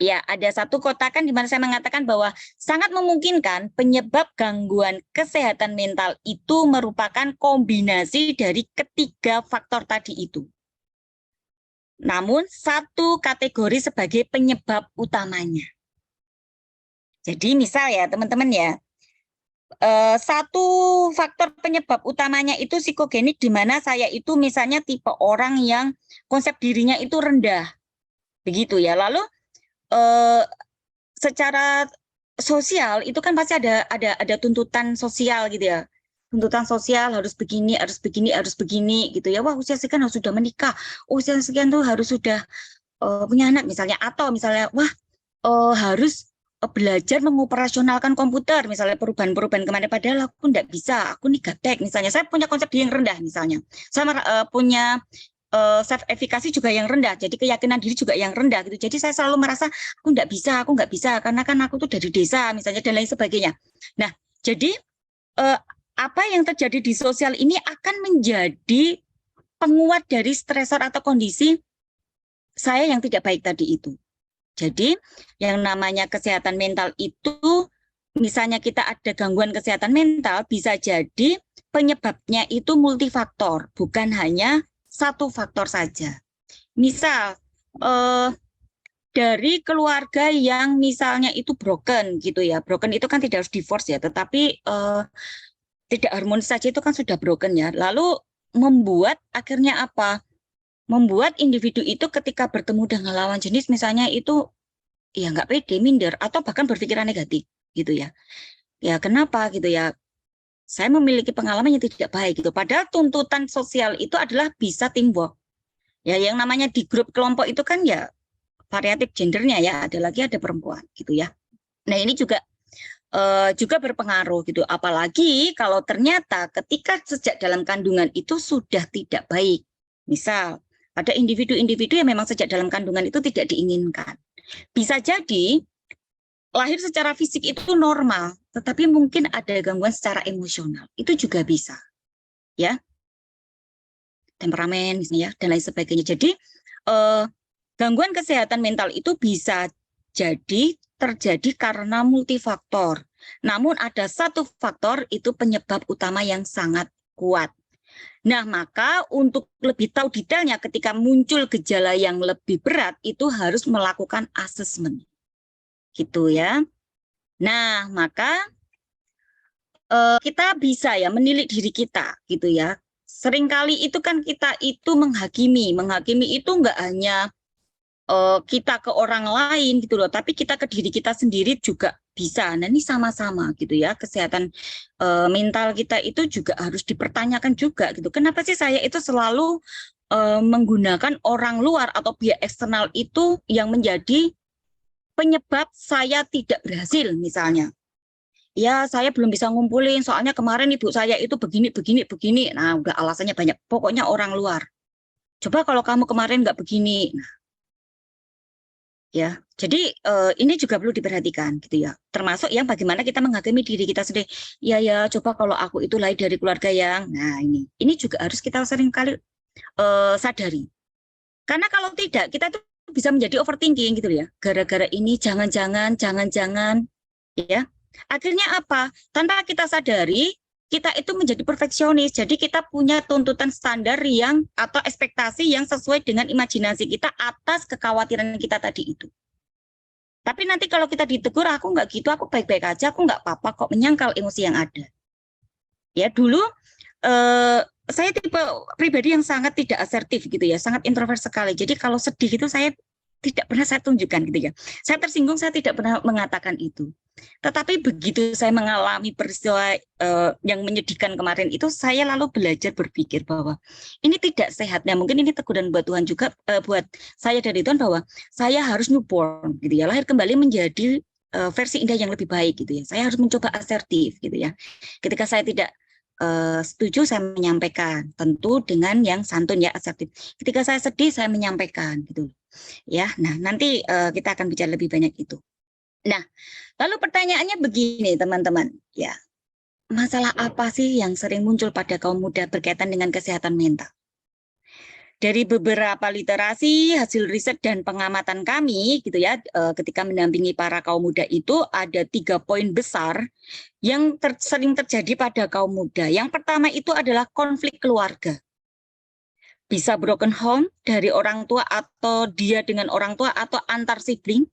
Ya, ada satu kotakan di mana saya mengatakan bahwa sangat memungkinkan penyebab gangguan kesehatan mental itu merupakan kombinasi dari ketiga faktor tadi itu. Namun, satu kategori sebagai penyebab utamanya. Jadi, misal ya, teman-teman ya, satu faktor penyebab utamanya itu psikogenik, di mana saya itu misalnya tipe orang yang konsep dirinya itu rendah. Begitu ya. Lalu, secara sosial itu kan pasti ada tuntutan sosial gitu ya. Tuntutan sosial harus begini gitu ya. Wah, usia sekian harus sudah menikah. Usia sekian tuh harus sudah punya anak misalnya, atau misalnya harus belajar mengoperasionalkan komputer, misalnya perubahan-perubahan kemana, padahal aku enggak bisa, aku nih gaptek misalnya. Saya punya konsep diri yang rendah misalnya. Saya punya self efficacy juga yang rendah, jadi keyakinan diri juga yang rendah gitu. Jadi saya selalu merasa aku nggak bisa karena kan aku tuh dari desa misalnya dan lain sebagainya. Nah, jadi apa yang terjadi di sosial ini akan menjadi penguat dari stresor atau kondisi saya yang tidak baik tadi itu. Jadi yang namanya kesehatan mental itu, misalnya kita ada gangguan kesehatan mental, bisa jadi penyebabnya itu multifaktor, bukan hanya satu faktor saja. Misal dari keluarga yang misalnya itu broken gitu ya. Broken itu kan tidak harus divorce ya, tetapi tidak harmonis saja itu kan sudah broken ya. Lalu membuat akhirnya apa? Membuat individu itu ketika bertemu dengan lawan jenis misalnya itu ya nggak pede, minder, atau bahkan berpikiran negatif gitu ya. Ya kenapa gitu ya? Saya memiliki pengalaman yang tidak baik gitu. Padahal tuntutan sosial itu adalah bisa teamwork. Ya, yang namanya di grup kelompok itu kan ya variatif gendernya ya, ada lagi ada perempuan gitu ya. Nah, ini juga berpengaruh gitu. Apalagi kalau ternyata ketika sejak dalam kandungan itu sudah tidak baik. Misal ada individu-individu yang memang sejak dalam kandungan itu tidak diinginkan. Bisa jadi lahir secara fisik itu normal, tetapi mungkin ada gangguan secara emosional. Itu juga bisa. Ya. Temperamen misalnya dan lain sebagainya. Jadi gangguan kesehatan mental itu bisa jadi terjadi karena multifaktor. Namun ada satu faktor itu penyebab utama yang sangat kuat. Nah, maka untuk lebih tahu detailnya ketika muncul gejala yang lebih berat itu harus melakukan asesmen. Gitu ya. Nah, maka kita bisa ya menilik diri kita gitu ya. Seringkali itu kan kita itu menghakimi itu enggak hanya kita ke orang lain gitu loh, tapi kita ke diri kita sendiri juga bisa. Nah, ini sama-sama gitu ya. Kesehatan mental kita itu juga harus dipertanyakan juga gitu. Kenapa sih saya itu selalu menggunakan orang luar atau pihak eksternal itu yang menjadi penyebab saya tidak berhasil misalnya. Ya, saya belum bisa ngumpulin, soalnya kemarin ibu saya itu begini. Nah, udah alasannya banyak. Pokoknya orang luar. Coba kalau kamu kemarin nggak begini. Nah, ya, jadi ini juga perlu diperhatikan gitu ya. Termasuk yang bagaimana kita menghakimi diri kita sendiri. Ya, coba kalau aku itu lahir dari keluarga yang, nah ini juga harus kita seringkali sadari. Karena kalau tidak, kita tuh bisa menjadi overthinking gitu ya. Gara-gara ini jangan-jangan, ya. Akhirnya apa? Tanpa kita sadari, kita itu menjadi perfeksionis. Jadi kita punya tuntutan standar yang atau ekspektasi yang sesuai dengan imajinasi kita atas kekhawatiran kita tadi itu. Tapi nanti kalau kita ditegur, aku nggak gitu, aku baik-baik aja, aku nggak apa-apa kok, menyangkal emosi yang ada. Ya dulu saya tipe pribadi yang sangat tidak asertif gitu ya, sangat introvert sekali. Jadi kalau sedih itu saya tidak pernah saya tunjukkan gitu ya. Saya tersinggung, saya tidak pernah mengatakan itu. Tetapi begitu saya mengalami peristiwa yang menyedihkan kemarin itu, saya lalu belajar berpikir bahwa ini tidak sehat. Nah, mungkin ini teguran buat Tuhan juga, buat saya dari Tuhan, bahwa saya harus newborn gitu ya, lahir kembali menjadi versi Indah yang lebih baik gitu ya. Saya harus mencoba asertif gitu ya. Ketika saya tidak setuju, saya menyampaikan, tentu dengan yang santun ya, asertif. Ketika saya sedih, saya menyampaikan gitu ya. Nah, nanti kita akan bicara lebih banyak itu. Nah, lalu pertanyaannya begini teman-teman, ya, masalah apa sih yang sering muncul pada kaum muda berkaitan dengan kesehatan mental? Dari beberapa literasi, hasil riset dan pengamatan kami gitu ya, ketika mendampingi para kaum muda itu ada 3 poin besar yang sering terjadi pada kaum muda. Yang pertama itu adalah konflik keluarga. Bisa broken home dari orang tua atau dia dengan orang tua atau antar sibling.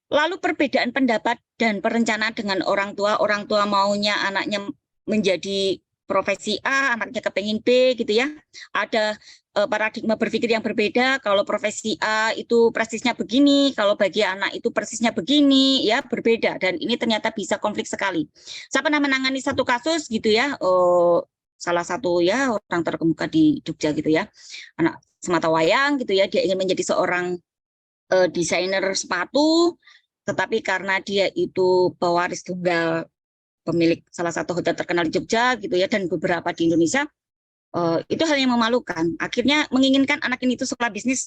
Lalu perbedaan pendapat dan perencanaan dengan orang tua maunya anaknya menjadi profesi A, anaknya kepengen B gitu ya. Ada paradigma berpikir yang berbeda, kalau profesi A itu persisnya begini, kalau bagi anak itu persisnya begini, ya berbeda. Dan ini ternyata bisa konflik sekali. Saya pernah menangani satu kasus gitu ya, salah satu ya orang terkemuka di Jogja gitu ya, anak sematawayang gitu ya, dia ingin menjadi seorang desainer sepatu, tetapi karena dia itu pewaris tunggal pemilik salah satu hotel terkenal di Jogja gitu ya, dan beberapa di Indonesia, itu hal yang memalukan. Akhirnya menginginkan anak ini itu sekolah bisnis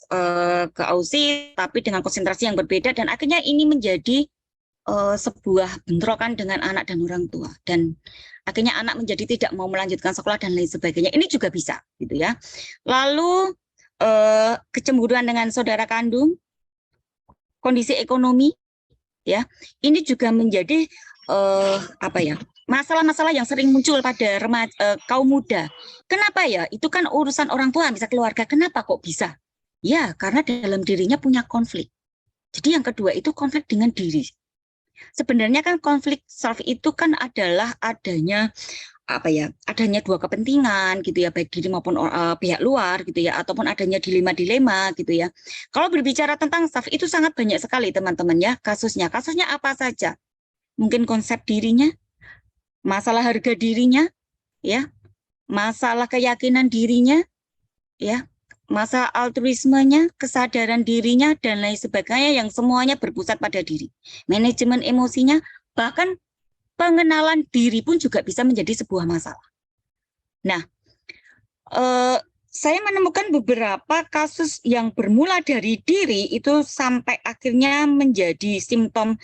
ke Aussie, tapi dengan konsentrasi yang berbeda, dan akhirnya ini menjadi sebuah bentrokan dengan anak dan orang tua, dan akhirnya anak menjadi tidak mau melanjutkan sekolah dan lain sebagainya. Ini juga bisa gitu ya. Lalu kecemburuan dengan saudara kandung, kondisi ekonomi, ya, ini juga menjadi masalah-masalah yang sering muncul pada kaum muda. Kenapa ya? Itu kan urusan orang tua, bisa keluarga. Kenapa kok bisa? Ya, karena dalam dirinya punya konflik. Jadi yang kedua itu konflik dengan diri. Sebenarnya kan konflik self itu kan adalah adanya adanya dua kepentingan gitu ya, baik diri maupun pihak luar gitu ya, ataupun adanya dilema-dilema gitu ya. Kalau berbicara tentang self itu sangat banyak sekali teman-teman ya kasusnya. Kasusnya apa saja? Mungkin konsep dirinya, masalah harga dirinya, ya, masalah keyakinan dirinya, ya, masalah altruismenya, kesadaran dirinya dan lain sebagainya yang semuanya berpusat pada diri. Manajemen emosinya, bahkan pengenalan diri pun juga bisa menjadi sebuah masalah. Nah, saya menemukan beberapa kasus yang bermula dari diri itu sampai akhirnya menjadi simptom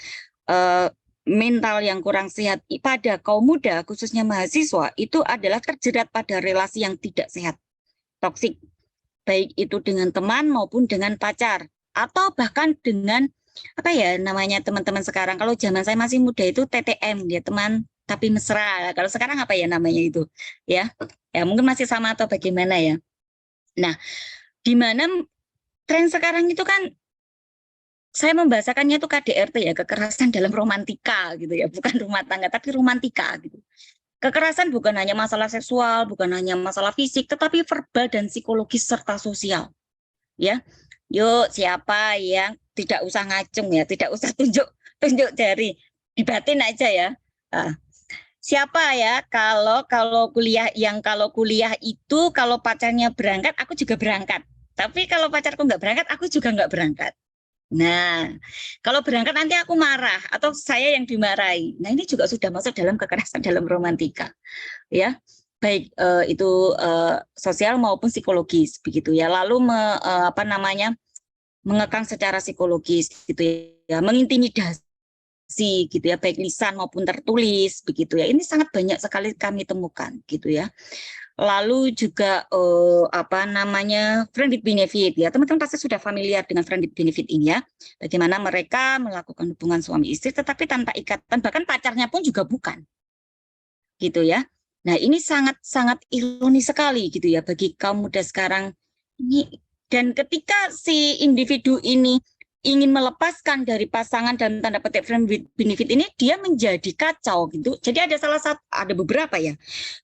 mental yang kurang sehat pada kaum muda, khususnya mahasiswa, itu adalah terjerat pada relasi yang tidak sehat, toksik, baik itu dengan teman maupun dengan pacar, atau bahkan dengan namanya teman-teman sekarang. Kalau zaman saya masih muda itu TTM, ya, teman tapi mesra. Kalau sekarang apa ya namanya itu, ya mungkin masih sama atau bagaimana ya. Nah, di mana tren sekarang itu kan saya membahasakannya itu KDRT ya, kekerasan dalam romantika gitu ya, bukan rumah tangga tapi romantika gitu. Kekerasan bukan hanya masalah seksual, bukan hanya masalah fisik, tetapi verbal dan psikologis serta sosial. Ya, yuk siapa yang tidak usah ngacung ya, tidak usah tunjuk jari, dibatin aja ya. Siapa ya kalau kuliah itu kalau pacarnya berangkat, aku juga berangkat. Tapi kalau pacarku nggak berangkat, aku juga nggak berangkat. Nah, kalau berangkat nanti aku marah atau saya yang dimarahi. Nah, ini juga sudah masuk dalam kekerasan dalam romantika, ya. Baik itu sosial maupun psikologis begitu ya. Lalu mengekang secara psikologis gitu ya, mengintimidasi gitu ya, baik lisan maupun tertulis begitu ya. Ini sangat banyak sekali kami temukan gitu ya. Lalu juga friend with benefit ya, teman-teman pasti sudah familiar dengan friend with benefit ini ya, bagaimana mereka melakukan hubungan suami istri tetapi tanpa ikatan, bahkan pacarnya pun juga bukan gitu ya. Nah, ini sangat-sangat ironis sekali gitu ya bagi kaum muda sekarang ini. Dan ketika si individu ini ingin melepaskan dari pasangan dan tanda petik friend with benefit ini, dia menjadi kacau gitu. Jadi ada beberapa ya.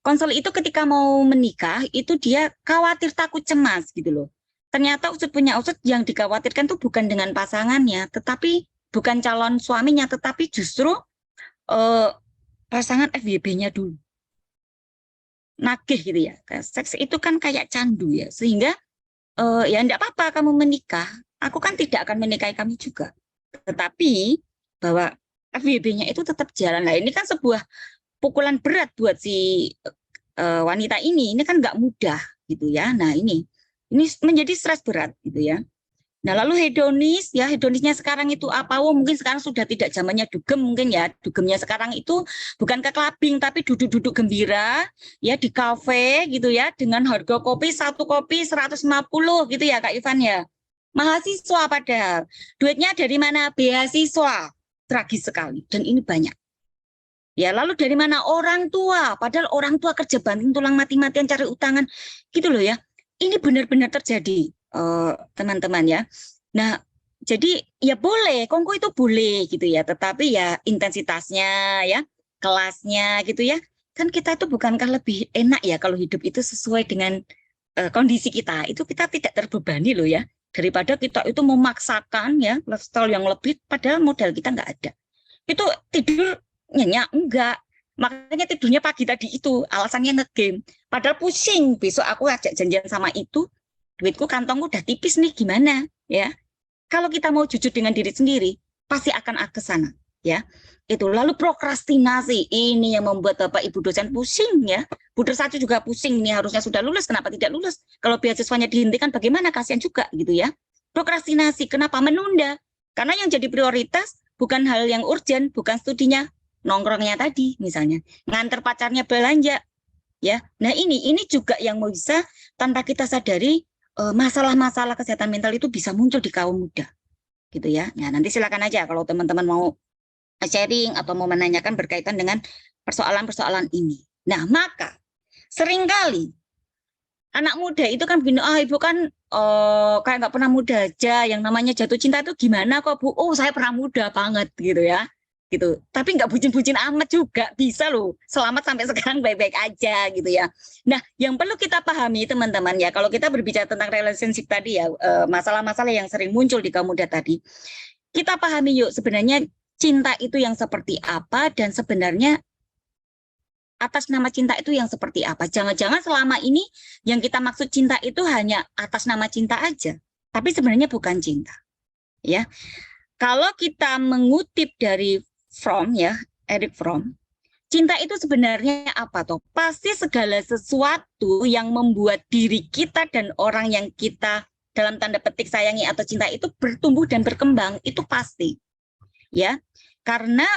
Konselor itu ketika mau menikah itu dia khawatir, takut, cemas gitu loh. Ternyata usut punya usut, yang dikhawatirkan tuh bukan dengan pasangannya, tetapi bukan calon suaminya, tetapi justru pasangan FWB-nya dulu. Nagih gitu ya. Seks itu kan kayak candu ya, sehingga ya enggak apa-apa kamu menikah, aku kan tidak akan menikahi kamu juga. Tetapi bahwa FWB-nya itu tetap jalan. Nah, ini kan sebuah pukulan berat buat si wanita ini kan nggak mudah gitu ya. Nah, ini menjadi stres berat gitu ya. Nah, lalu hedonisnya sekarang itu apa? Mungkin sekarang sudah tidak zamannya dugem mungkin ya. Dugemnya sekarang itu bukan ke clubbing, tapi duduk-duduk gembira ya di kafe gitu ya, dengan harga kopi, 1 kopi 150 gitu ya Kak Ivan ya. Mahasiswa padahal. Duitnya dari mana? Beasiswa. Tragis sekali. Dan ini banyak. Ya, lalu dari mana? Orang tua. Padahal orang tua kerja banting tulang mati-matian cari utangan. Gitu loh ya. Ini benar-benar terjadi. Teman-teman ya. Nah, jadi ya boleh, kongko itu boleh gitu ya, tetapi ya intensitasnya ya, kelasnya gitu ya. Kan kita itu bukankah lebih enak ya kalau hidup itu sesuai dengan kondisi kita. Itu kita tidak terbebani loh ya. Daripada kita itu memaksakan ya lifestyle yang lebih padahal modal kita nggak ada. Itu tidur nyenyak enggak. Makanya tidurnya pagi tadi itu alasannya ngegame. Padahal pusing, besok aku ajak janjian sama itu. Duitku kantongku udah tipis nih, gimana ya? Kalau kita mau jujur dengan diri sendiri, pasti akan ke sana ya. Itu lalu prokrastinasi ini yang membuat Bapak Ibu dosen pusing ya. Buder 1 juga pusing, ini harusnya sudah lulus, kenapa tidak lulus? Kalau beasiswanya dihentikan bagaimana? Kasihan juga gitu ya. Prokrastinasi, kenapa menunda? Karena yang jadi prioritas bukan hal yang urgent, bukan studinya, nongkrongnya tadi misalnya, nganter pacarnya belanja ya. Nah, ini juga yang mau bisa tanpa kita sadari masalah-masalah kesehatan mental itu bisa muncul di kaum muda gitu ya. Nah, nanti silakan aja kalau teman-teman mau sharing atau mau menanyakan berkaitan dengan persoalan-persoalan ini. Nah, maka seringkali anak muda itu kan begini, ibu kan kayak nggak pernah muda aja, yang namanya jatuh cinta itu gimana kok Bu? Oh, saya pernah muda banget gitu ya. Gitu. Tapi nggak bucin-bucin amat juga, bisa loh. Selamat sampai sekarang baik-baik aja gitu ya. Nah, yang perlu kita pahami teman-teman ya, kalau kita berbicara tentang relationship tadi ya, masalah-masalah yang sering muncul di kaum muda tadi, kita pahami yuk sebenarnya cinta itu yang seperti apa dan sebenarnya atas nama cinta itu yang seperti apa. Jangan-jangan selama ini yang kita maksud cinta itu hanya atas nama cinta aja, tapi sebenarnya bukan cinta. Ya. Kalau kita mengutip dari Fromm ya, Eric Fromm, cinta itu sebenarnya apa toh? Pasti segala sesuatu yang membuat diri kita dan orang yang kita dalam tanda petik sayangi atau cinta itu bertumbuh dan berkembang, itu pasti. Ya. Karena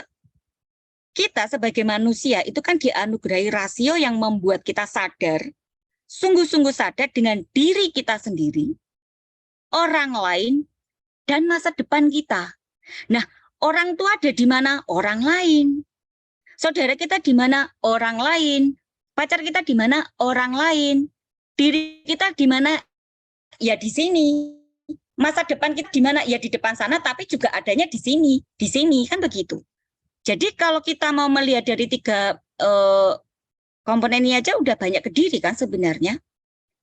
kita sebagai manusia itu kan dianugerahi rasio yang membuat kita sadar, sungguh-sungguh sadar dengan diri kita sendiri, orang lain, dan masa depan kita. Nah, orang tua ada di mana? Orang lain. Saudara kita di mana? Orang lain. Pacar kita di mana? Orang lain. Diri kita di mana? Ya di sini. Masa depan kita di mana? Ya di depan sana, tapi juga adanya di sini. Di sini, kan begitu. Jadi kalau kita mau melihat dari 3 komponen ini aja udah banyak kediri kan sebenarnya.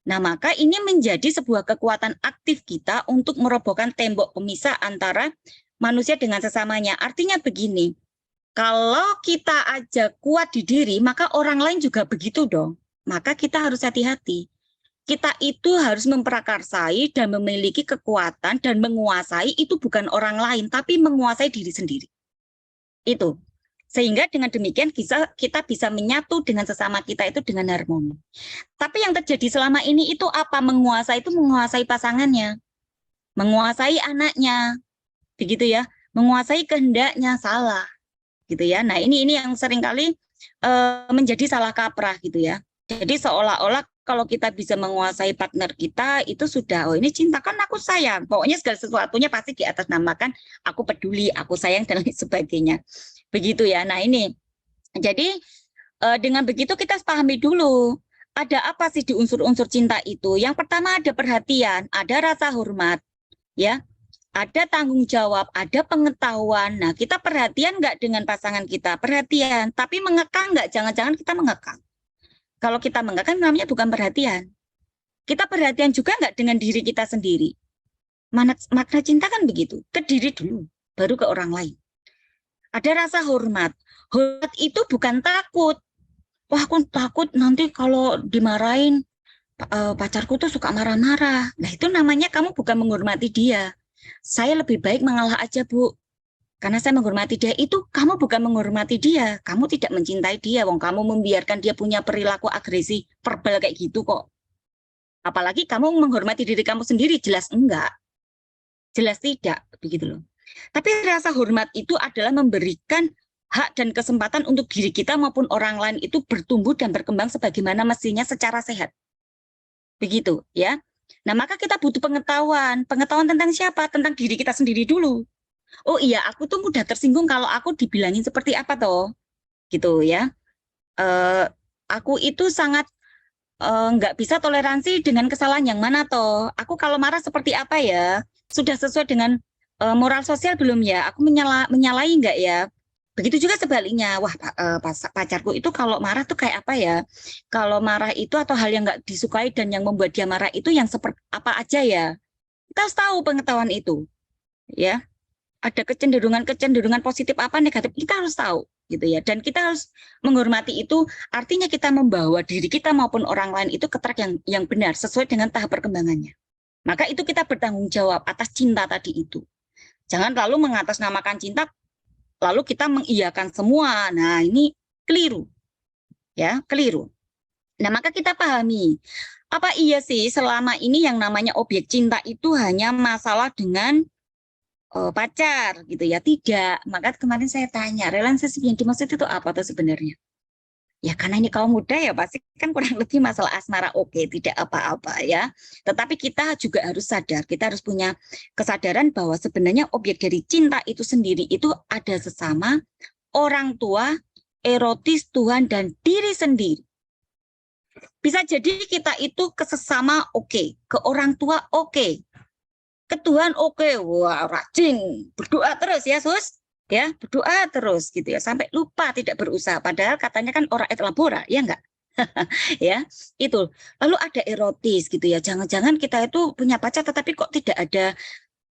Nah, maka ini menjadi sebuah kekuatan aktif kita untuk merobohkan tembok pemisah antara manusia dengan sesamanya. Artinya begini, kalau kita aja kuat di diri, maka orang lain juga begitu dong. Maka kita harus hati-hati. Kita itu harus memprakarsai dan memiliki kekuatan dan menguasai itu bukan orang lain, tapi menguasai diri sendiri. Itu. Sehingga dengan demikian kita bisa menyatu dengan sesama kita itu dengan harmoni. Tapi yang terjadi selama ini itu apa? Menguasai itu menguasai pasangannya, menguasai anaknya, begitu ya, menguasai kehendaknya, salah gitu ya. Nah, ini yang seringkali menjadi salah kaprah gitu ya. Jadi seolah-olah kalau kita bisa menguasai partner kita itu sudah, ini cinta, kan aku sayang, pokoknya segala sesuatunya pasti di atas namakan aku peduli, aku sayang dan lain sebagainya, begitu ya. Nah, ini jadi dengan begitu kita pahami dulu ada apa sih di unsur-unsur cinta itu. Yang pertama ada perhatian, ada rasa hormat, ya, ada tanggung jawab, ada pengetahuan. Nah, kita perhatian nggak dengan pasangan kita? Perhatian, tapi mengekang nggak? Jangan-jangan kita mengekang. Kalau kita mengekang namanya bukan perhatian. Kita perhatian juga nggak dengan diri kita sendiri. Makna cinta kan begitu, ke diri dulu, baru ke orang lain. Ada rasa hormat. Hormat itu bukan takut. Wah, aku takut nanti kalau dimarahin pacarku tuh suka marah-marah. Nah, itu namanya kamu bukan menghormati dia. Saya lebih baik mengalah aja, Bu. Karena saya menghormati dia, itu kamu bukan menghormati dia. Kamu tidak mencintai dia. Wong kamu membiarkan dia punya perilaku agresi verbal kayak gitu kok. Apalagi kamu menghormati diri kamu sendiri, jelas enggak. Jelas tidak, begitu loh. Tapi rasa hormat itu adalah memberikan hak dan kesempatan untuk diri kita maupun orang lain itu bertumbuh dan berkembang sebagaimana mestinya secara sehat. Begitu, ya. Nah, maka kita butuh pengetahuan. Pengetahuan tentang siapa? Tentang diri kita sendiri dulu. Oh iya, aku tuh mudah tersinggung kalau aku dibilangin seperti apa toh. Gitu ya. Aku itu sangat nggak bisa toleransi dengan kesalahan yang mana toh. Aku kalau marah seperti apa ya? Sudah sesuai dengan moral sosial belum ya? Aku menyalahi nggak ya? Begitu juga sebaliknya, wah pacarku itu kalau marah tuh kayak apa ya? Kalau marah itu atau hal yang nggak disukai dan yang membuat dia marah itu yang seperti apa aja ya? Kita harus tahu pengetahuan itu, ya. Ada kecenderungan positif apa negatif, kita harus tahu, gitu ya. Dan kita harus menghormati itu, artinya kita membawa diri kita maupun orang lain itu ke track yang benar sesuai dengan tahap perkembangannya. Maka itu kita bertanggung jawab atas cinta tadi itu. Jangan lalu mengatasnamakan cinta lalu kita mengiyakan semua. Nah, ini keliru. Ya, keliru. Nah, maka kita pahami, apa iya sih selama ini yang namanya objek cinta itu hanya masalah dengan pacar gitu ya? Tidak. Maka kemarin saya tanya, relationship yang dimaksud itu apa tuh sebenarnya? Ya karena ini kaum muda ya pasti kan kurang lebih masalah asmara oke, tidak apa-apa ya. Tetapi kita juga harus sadar, kita harus punya kesadaran bahwa sebenarnya objek dari cinta itu sendiri itu ada sesama, orang tua, erotis, Tuhan, dan diri sendiri. Bisa jadi kita itu ke sesama oke, ke orang tua oke, ke Tuhan oke, wah rajin, berdoa terus ya Sus. Ya, berdoa terus gitu ya sampai lupa tidak berusaha, padahal katanya kan ora et labora, ya enggak? Ya, itu. Lalu ada erotis gitu ya. Jangan-jangan kita itu punya pacar tetapi kok tidak ada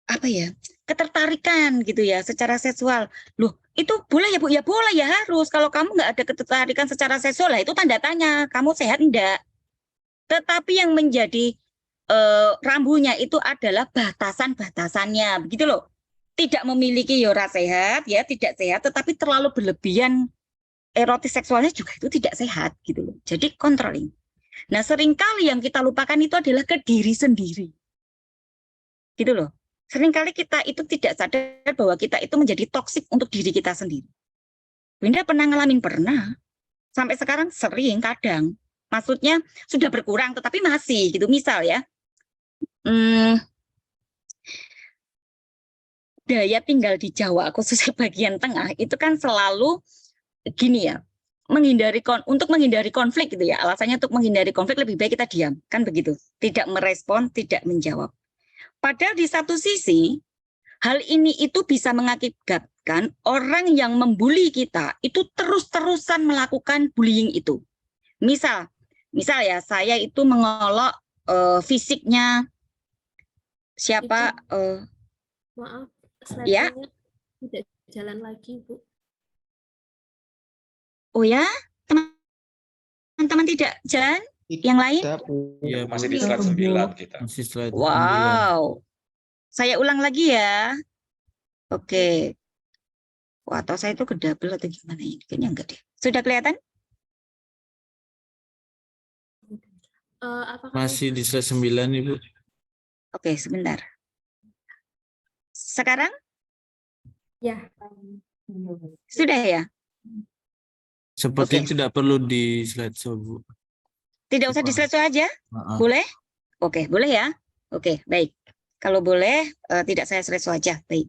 apa ya? Ketertarikan gitu ya secara seksual. Loh, itu boleh ya Bu? Ya boleh ya harus. Kalau kamu enggak ada ketertarikan secara seksual lah itu tanda tanya, kamu sehat enggak? Tetapi yang menjadi rambunya itu adalah batasan-batasannya, begitu loh. Tidak memiliki yora sehat, ya tidak sehat, tetapi terlalu berlebihan erotis seksualnya juga itu tidak sehat gitu loh. Jadi controlling. Nah, seringkali yang kita lupakan itu adalah ke diri sendiri. Gitu loh. Seringkali kita itu tidak sadar bahwa kita itu menjadi toksik untuk diri kita sendiri. Bunda pernah ngalamin? Pernah. Sampai sekarang sering kadang. Maksudnya sudah berkurang tetapi masih gitu. Misal ya. Daya tinggal di Jawa, khususnya bagian tengah, itu kan selalu gini ya, untuk menghindari konflik gitu ya, alasannya untuk menghindari konflik lebih baik kita diam, kan begitu, tidak merespon, tidak menjawab. Padahal di satu sisi, hal ini itu bisa mengakibatkan orang yang membuli kita itu terus-terusan melakukan bullying itu. Misal ya, saya itu mengolok fisiknya siapa, Maaf, ya. slide-nya tidak jalan lagi, Bu. Oh ya, teman-teman tidak jalan? Yang lain? Ya, masih di slide 9 kita. Masih slide 9. Wow. Saya ulang lagi ya. Oke. Wah, atau saya itu kedouble atau gimana ini? Kayaknya enggak deh. Sudah kelihatan? Apakah Masih di slide 9, Ibu. Oke, sebentar. Sekarang? Ya. Sudah ya? Seperti Oke. tidak perlu di slide show, Bu. Tidak usah di slide show aja? Boleh? Oke, boleh ya? Oke, baik. Kalau boleh, tidak saya slide show aja. Baik.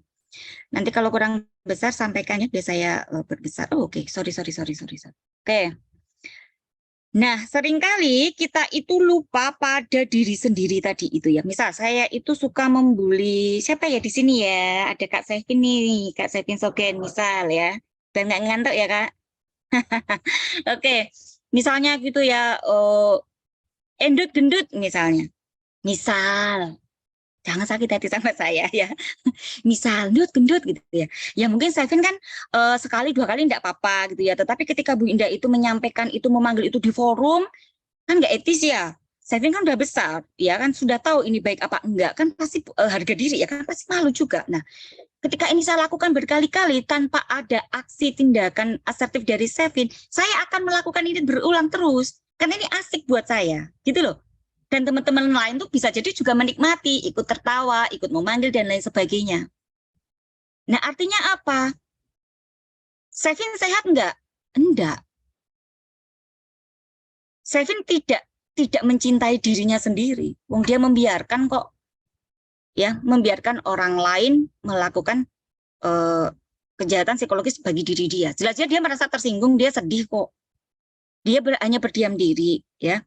Nanti kalau kurang besar, sampaikannya biar saya perbesar. Oh, oke. Sorry. Oke. Nah, seringkali kita itu lupa pada diri sendiri tadi itu ya. Misal saya itu suka membuli siapa ya di sini ya? Ada Kak Sevin nih, Kak Sevin Sogen misal ya. Dan nggak ngantuk ya Kak. Oke, misalnya gitu ya, endut gendut misalnya. Misal, jangan sakit hati sama saya ya. Misal gendut gendut gitu ya. Ya mungkin Sevin kan sekali dua kali enggak apa-apa gitu ya. Tetapi ketika Bu Indah itu menyampaikan itu, memanggil itu di forum, kan nggak etis ya. Sevin kan udah besar, ya kan sudah tahu ini baik apa enggak, kan pasti harga diri ya kan pasti malu juga. Nah, ketika ini saya lakukan berkali-kali tanpa ada aksi tindakan asertif dari Sevin, saya akan melakukan ini berulang terus. Karena ini asik buat saya, gitu loh. Dan teman-teman lain tuh bisa jadi juga menikmati, ikut tertawa, ikut memanggil, dan lain sebagainya. Nah, artinya apa? Sevin sehat enggak? Enggak. Sevin tidak mencintai dirinya sendiri. Wong dia membiarkan kok, ya, membiarkan orang lain melakukan kejahatan psikologis bagi diri dia. Jelas-jelas dia merasa tersinggung, dia sedih kok. Dia hanya berdiam diri, ya.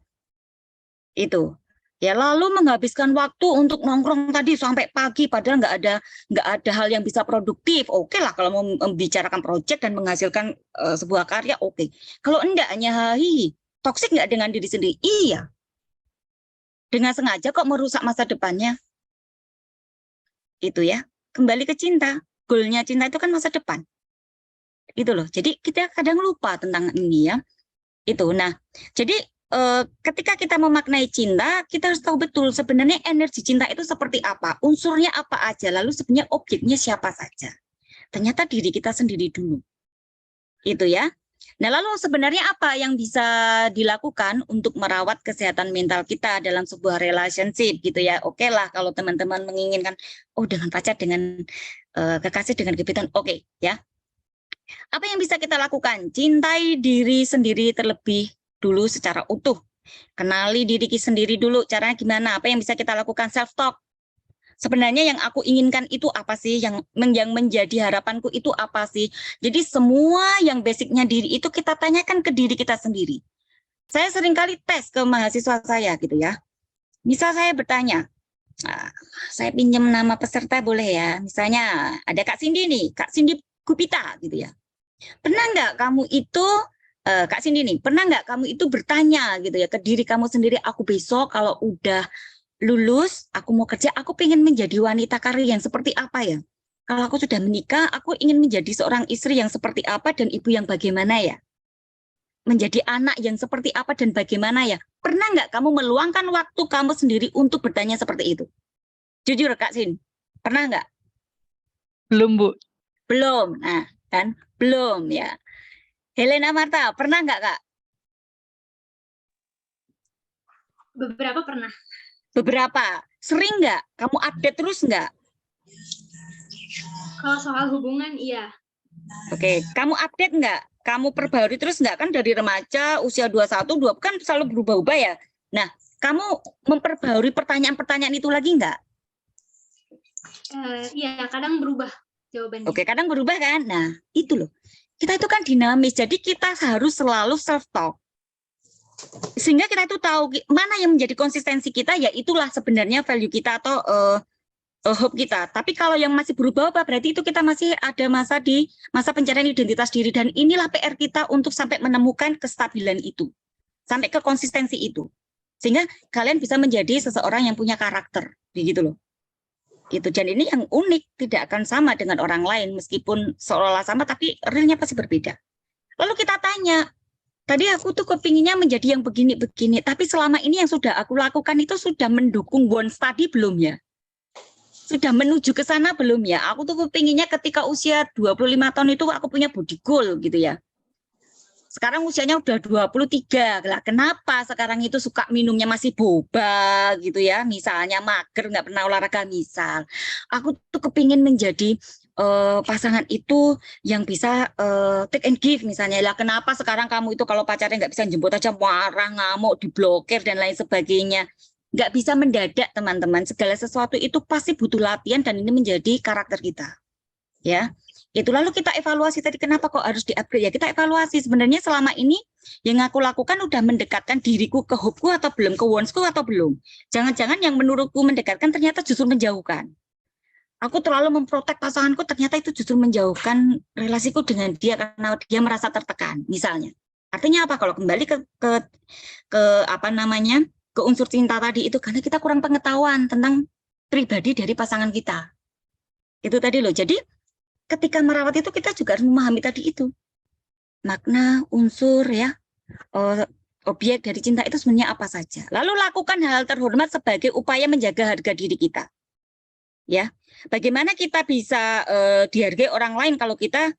Itu. Ya, lalu menghabiskan waktu untuk nongkrong tadi sampai pagi padahal nggak ada hal yang bisa produktif. Oke lah kalau mau membicarakan proyek dan menghasilkan sebuah karya, oke. Kalau enggak hanya toksik nggak dengan diri sendiri? Iya. Dengan sengaja kok merusak masa depannya. Itu ya. Kembali ke cinta. Goalnya cinta itu kan masa depan. Itu loh. Jadi kita kadang lupa tentang ini ya. Itu. Nah, jadi ketika kita memaknai cinta, kita harus tahu betul sebenarnya energi cinta itu seperti apa, unsurnya apa aja, lalu sebenarnya objeknya siapa saja. Ternyata diri kita sendiri dulu. Itu ya. Nah, lalu sebenarnya apa yang bisa dilakukan untuk merawat kesehatan mental kita dalam sebuah relationship gitu ya. Oke lah kalau teman-teman menginginkan, oh dengan pacar, dengan kekasih, dengan gebetan, oke ya. Apa yang bisa kita lakukan? Cintai diri sendiri terlebih dulu secara utuh. Kenali diri sendiri dulu, caranya gimana? Apa yang bisa kita lakukan? Self-talk. Sebenarnya yang aku inginkan itu apa sih? Yang menjadi harapanku itu apa sih? Jadi semua yang basicnya diri itu kita tanyakan ke diri kita sendiri. Saya seringkali tes ke mahasiswa saya gitu ya. Misal saya bertanya, saya pinjam nama peserta boleh ya? Misalnya ada Kak Cindy nih, Kak Cindy Gupita gitu ya. Pernah nggak kamu itu Kak Cindy nih, pernah nggak kamu itu bertanya gitu ya ke diri kamu sendiri, aku besok kalau udah lulus, aku mau kerja, aku pengen menjadi wanita karir yang seperti apa ya? Kalau aku sudah menikah, aku ingin menjadi seorang istri yang seperti apa dan ibu yang bagaimana ya? Menjadi anak yang seperti apa dan bagaimana ya? Pernah nggak kamu meluangkan waktu kamu sendiri untuk bertanya seperti itu? Jujur Kak Sin, pernah nggak? Belum, Bu. Belum, nah kan belum ya. Helena Marta, pernah nggak Kak? Beberapa pernah. Beberapa. Sering nggak? Kamu update terus nggak? Kalau soal hubungan, iya. Oke, kamu update nggak? Kamu perbarui terus nggak? Kan dari remaja, usia 21, 20 kan selalu berubah-ubah ya. Nah, kamu memperbarui pertanyaan-pertanyaan itu lagi nggak? Iya, kadang berubah jawabannya. Oke, kadang berubah kan? Nah, itu loh. Kita itu kan dinamis, jadi kita harus selalu self-talk. Sehingga kita itu tahu mana yang menjadi konsistensi kita, ya itulah sebenarnya value kita atau hope kita. Tapi kalau yang masih berubah-ubah, berarti itu kita masih ada masa pencarian identitas diri. Dan inilah PR kita untuk sampai menemukan kestabilan itu. Sampai ke konsistensi itu. Sehingga kalian bisa menjadi seseorang yang punya karakter. Begitu loh. Itu, dan ini yang unik, tidak akan sama dengan orang lain meskipun seolah-olah sama tapi realnya pasti berbeda. Lalu kita tanya, tadi aku tuh kepinginnya menjadi yang begini-begini, tapi selama ini yang sudah aku lakukan itu sudah mendukung one study belum ya? Sudah menuju ke sana belum ya? Aku tuh kepinginnya ketika usia 25 tahun itu aku punya body goal gitu ya. Sekarang usianya udah 23. Lah, kenapa sekarang itu suka minumnya masih boba gitu ya? Misalnya mager, nggak pernah olahraga misal. Aku tuh kepingin menjadi pasangan itu yang bisa take and give misalnya. Lah, kenapa sekarang kamu itu kalau pacarnya nggak bisa jemput aja marah, ngamuk, diblokir dan lain sebagainya. Nggak bisa mendadak teman-teman. Segala sesuatu itu pasti butuh latihan dan ini menjadi karakter kita. Ya. Itu lalu kita evaluasi tadi kenapa kok harus di-upgrade ya, kita evaluasi sebenarnya selama ini yang aku lakukan udah mendekatkan diriku ke hope-ku atau belum, ke wants-ku atau belum. Jangan-jangan yang menurutku mendekatkan ternyata justru menjauhkan. Aku terlalu memprotek pasanganku, ternyata itu justru menjauhkan relasiku dengan dia karena dia merasa tertekan, misalnya. Artinya apa? Kalau kembali ke apa namanya, ke unsur cinta tadi itu karena kita kurang pengetahuan tentang pribadi dari pasangan kita. Itu tadi loh. Jadi ketika merawat itu kita juga harus memahami tadi itu. Makna, unsur ya, objek dari cinta itu sebenarnya apa saja. Lalu lakukan hal terhormat sebagai upaya menjaga harga diri kita. Ya, bagaimana kita bisa dihargai orang lain kalau kita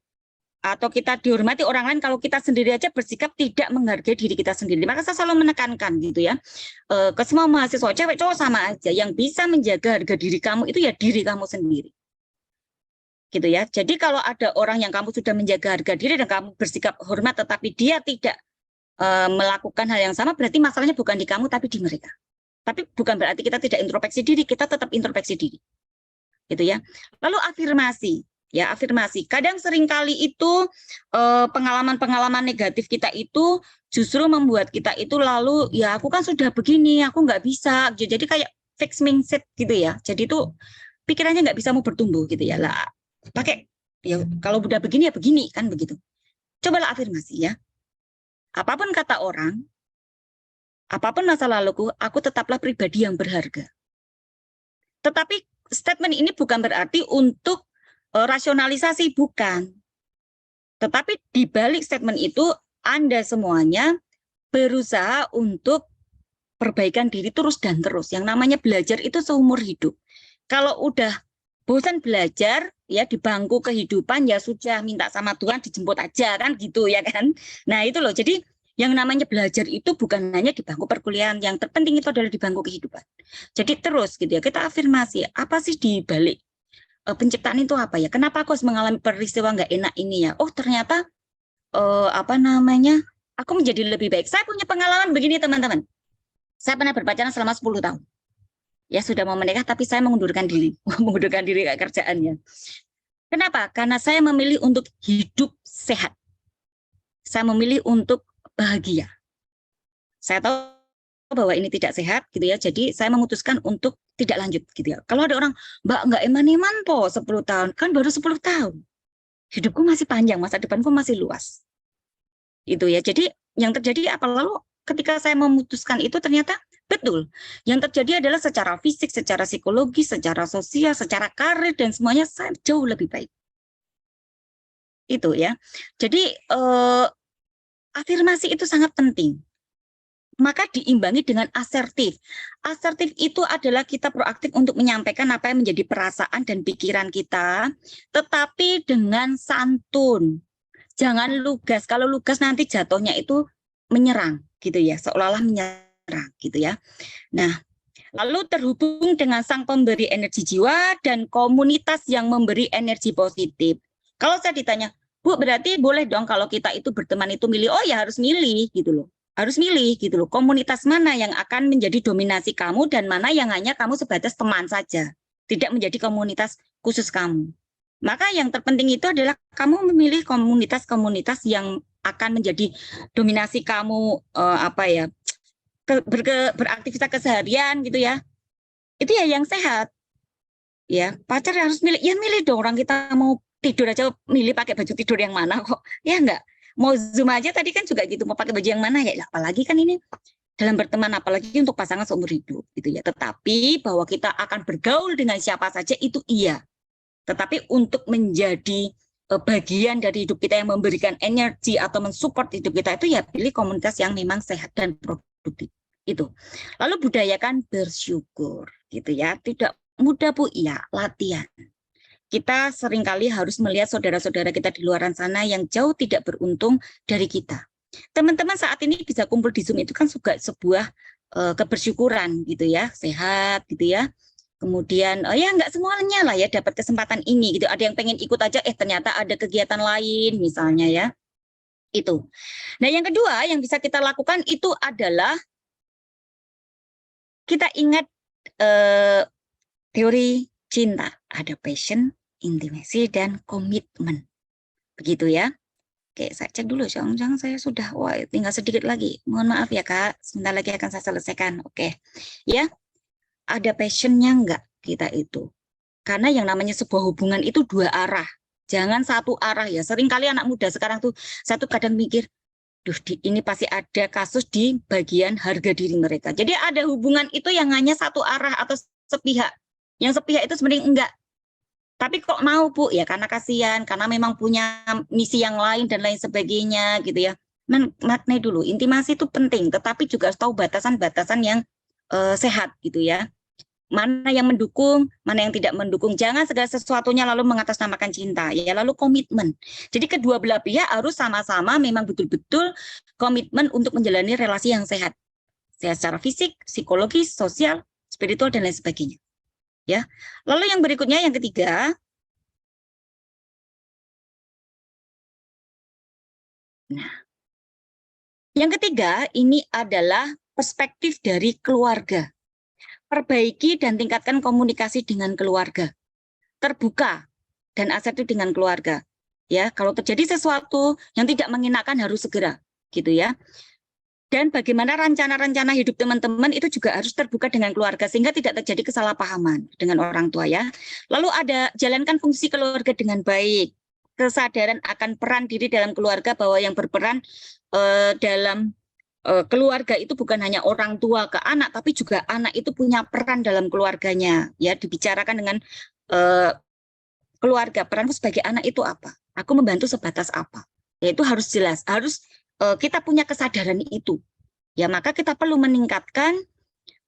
atau kita dihormati orang lain kalau kita sendiri aja bersikap tidak menghargai diri kita sendiri. Maka saya selalu menekankan gitu ya, ke semua mahasiswa cewek cowok sama aja, yang bisa menjaga harga diri kamu itu ya diri kamu sendiri. Gitu ya. Jadi kalau ada orang yang kamu sudah menjaga harga diri dan kamu bersikap hormat tetapi dia tidak melakukan hal yang sama, berarti masalahnya bukan di kamu tapi di mereka. Tapi bukan berarti kita tidak introspeksi diri, kita tetap introspeksi diri. Gitu ya. Lalu afirmasi, ya afirmasi. Kadang seringkali itu pengalaman-pengalaman negatif kita itu justru membuat kita itu lalu ya aku kan sudah begini, aku nggak bisa. Jadi kayak fixed mindset gitu ya. Jadi itu pikirannya nggak bisa mau bertumbuh gitu ya lah. Pakai ya kalau udah begini ya begini kan begitu. Cobalah afirmasi ya. Apapun kata orang, apapun masa laluku, aku tetaplah pribadi yang berharga. Tetapi statement ini bukan berarti untuk rasionalisasi, bukan. Tetapi di balik statement itu, Anda semuanya berusaha untuk perbaikan diri terus dan terus. Yang namanya belajar itu seumur hidup. Kalau udah bosan belajar, ya di bangku kehidupan, ya sudah minta sama Tuhan dijemput aja, kan gitu ya kan. Nah itu loh, jadi yang namanya belajar itu bukan hanya di bangku perkuliahan, yang terpenting itu adalah di bangku kehidupan. Jadi terus gitu ya, kita afirmasi, apa sih di balik penciptaan itu apa ya? Kenapa aku harus mengalami peristiwa nggak enak ini ya? Oh ternyata apa namanya? Aku menjadi lebih baik. Saya punya pengalaman begini teman-teman. Saya pernah berpacaran selama 10 tahun. Ya sudah mau menikah tapi saya mengundurkan diri. Mengundurkan diri kayak kerjaannya. Kenapa? Karena saya memilih untuk hidup sehat. Saya memilih untuk bahagia. Saya tahu bahwa ini tidak sehat gitu ya. Jadi saya memutuskan untuk tidak lanjut gitu ya. Kalau ada orang, Mbak nggak eman-eman po 10 tahun. Kan baru 10 tahun. Hidupku masih panjang, masa depanku masih luas. Itu ya. Jadi yang terjadi apa? Lalu ketika saya memutuskan itu ternyata betul. Yang terjadi adalah secara fisik, secara psikologis, secara sosial, secara karir dan semuanya saya jauh lebih baik. Itu ya. Jadi afirmasi itu sangat penting. Maka diimbangi dengan asertif. Asertif itu adalah kita proaktif untuk menyampaikan apa yang menjadi perasaan dan pikiran kita, tetapi dengan santun. Jangan lugas. Kalau lugas nanti jatuhnya itu menyerang, gitu ya, seolah-olah menyerang, gitu ya. Nah, lalu terhubung dengan sang pemberi energi jiwa dan komunitas yang memberi energi positif. Kalau saya ditanya, Bu, berarti boleh dong kalau kita itu berteman itu milih? Oh ya harus milih, gitu loh. Harus milih gitu loh, komunitas mana yang akan menjadi dominasi kamu dan mana yang hanya kamu sebatas teman saja, tidak menjadi komunitas khusus kamu. Maka yang terpenting itu adalah kamu memilih komunitas-komunitas yang akan menjadi dominasi kamu beraktivitas keseharian gitu ya. Itu ya yang sehat. Ya, pacar harus milih, ya milih dong, orang kita mau tidur aja milih pakai baju tidur yang mana kok. Ya enggak. Mau Zoom aja tadi kan juga gitu, mau pakai baju yang mana ya, apalagi kan ini dalam berteman, apalagi untuk pasangan seumur hidup gitu ya. Tetapi bahwa kita akan bergaul dengan siapa saja itu iya. Tetapi untuk menjadi bagian dari hidup kita yang memberikan energi atau mensupport hidup kita itu ya pilih komunitas yang memang sehat dan produktif. Itu. Lalu budayakan bersyukur gitu ya. Tidak mudah Bu, iya, latihan. Kita seringkali harus melihat saudara-saudara kita di luar sana yang jauh tidak beruntung dari kita. Teman-teman saat ini bisa kumpul di Zoom itu kan juga sebuah kebersyukuran gitu ya, sehat gitu ya. Kemudian ya nggak semuanya lah ya dapat kesempatan ini gitu. Ada yang pengen ikut aja, ternyata ada kegiatan lain misalnya ya. Itu. Nah yang kedua yang bisa kita lakukan itu adalah kita ingat teori cinta. Ada passion, intimasi, dan komitmen. Begitu ya. Oke, saya cek dulu, jangan-jangan saya sudah, wah tinggal sedikit lagi. Mohon maaf ya Kak, sebentar lagi akan saya selesaikan. Oke, ya, ada passionnya enggak kita itu? Karena yang namanya sebuah hubungan itu dua arah. Jangan satu arah ya. Seringkali anak muda sekarang tuh, saya tuh kadang mikir, duh, ini pasti ada kasus di bagian harga diri mereka. Jadi ada hubungan itu yang hanya satu arah atau sepihak. Yang sepihak itu sebenarnya enggak. Tapi kok mau Bu? Ya karena kasihan, karena memang punya misi yang lain dan lain sebagainya gitu ya. Maknai dulu, intimasi itu penting, tetapi juga harus tahu batasan-batasan yang sehat gitu ya. Mana yang mendukung, mana yang tidak mendukung. Jangan segala sesuatunya lalu mengatasnamakan cinta, ya lalu komitmen. Jadi kedua belah pihak harus sama-sama memang betul-betul komitmen untuk menjalani relasi yang sehat. Sehat secara fisik, psikologis, sosial, spiritual, dan lain sebagainya. Ya, lalu yang berikutnya yang ketiga, ini adalah perspektif dari keluarga. Perbaiki dan tingkatkan komunikasi dengan keluarga. Terbuka dan asertif dengan keluarga. Ya, kalau terjadi sesuatu yang tidak mengenakan harus segera, gitu ya. Dan bagaimana rencana-rencana hidup teman-teman itu juga harus terbuka dengan keluarga sehingga tidak terjadi kesalahpahaman dengan orang tua ya. Lalu ada jalankan fungsi keluarga dengan baik. Kesadaran akan peran diri dalam keluarga bahwa yang berperan dalam keluarga itu bukan hanya orang tua ke anak, tapi juga anak itu punya peran dalam keluarganya. Ya, dibicarakan dengan keluarga, peranku sebagai anak itu apa? Aku membantu sebatas apa? Ya, itu harus jelas, harus kita punya kesadaran itu. Ya, maka kita perlu meningkatkan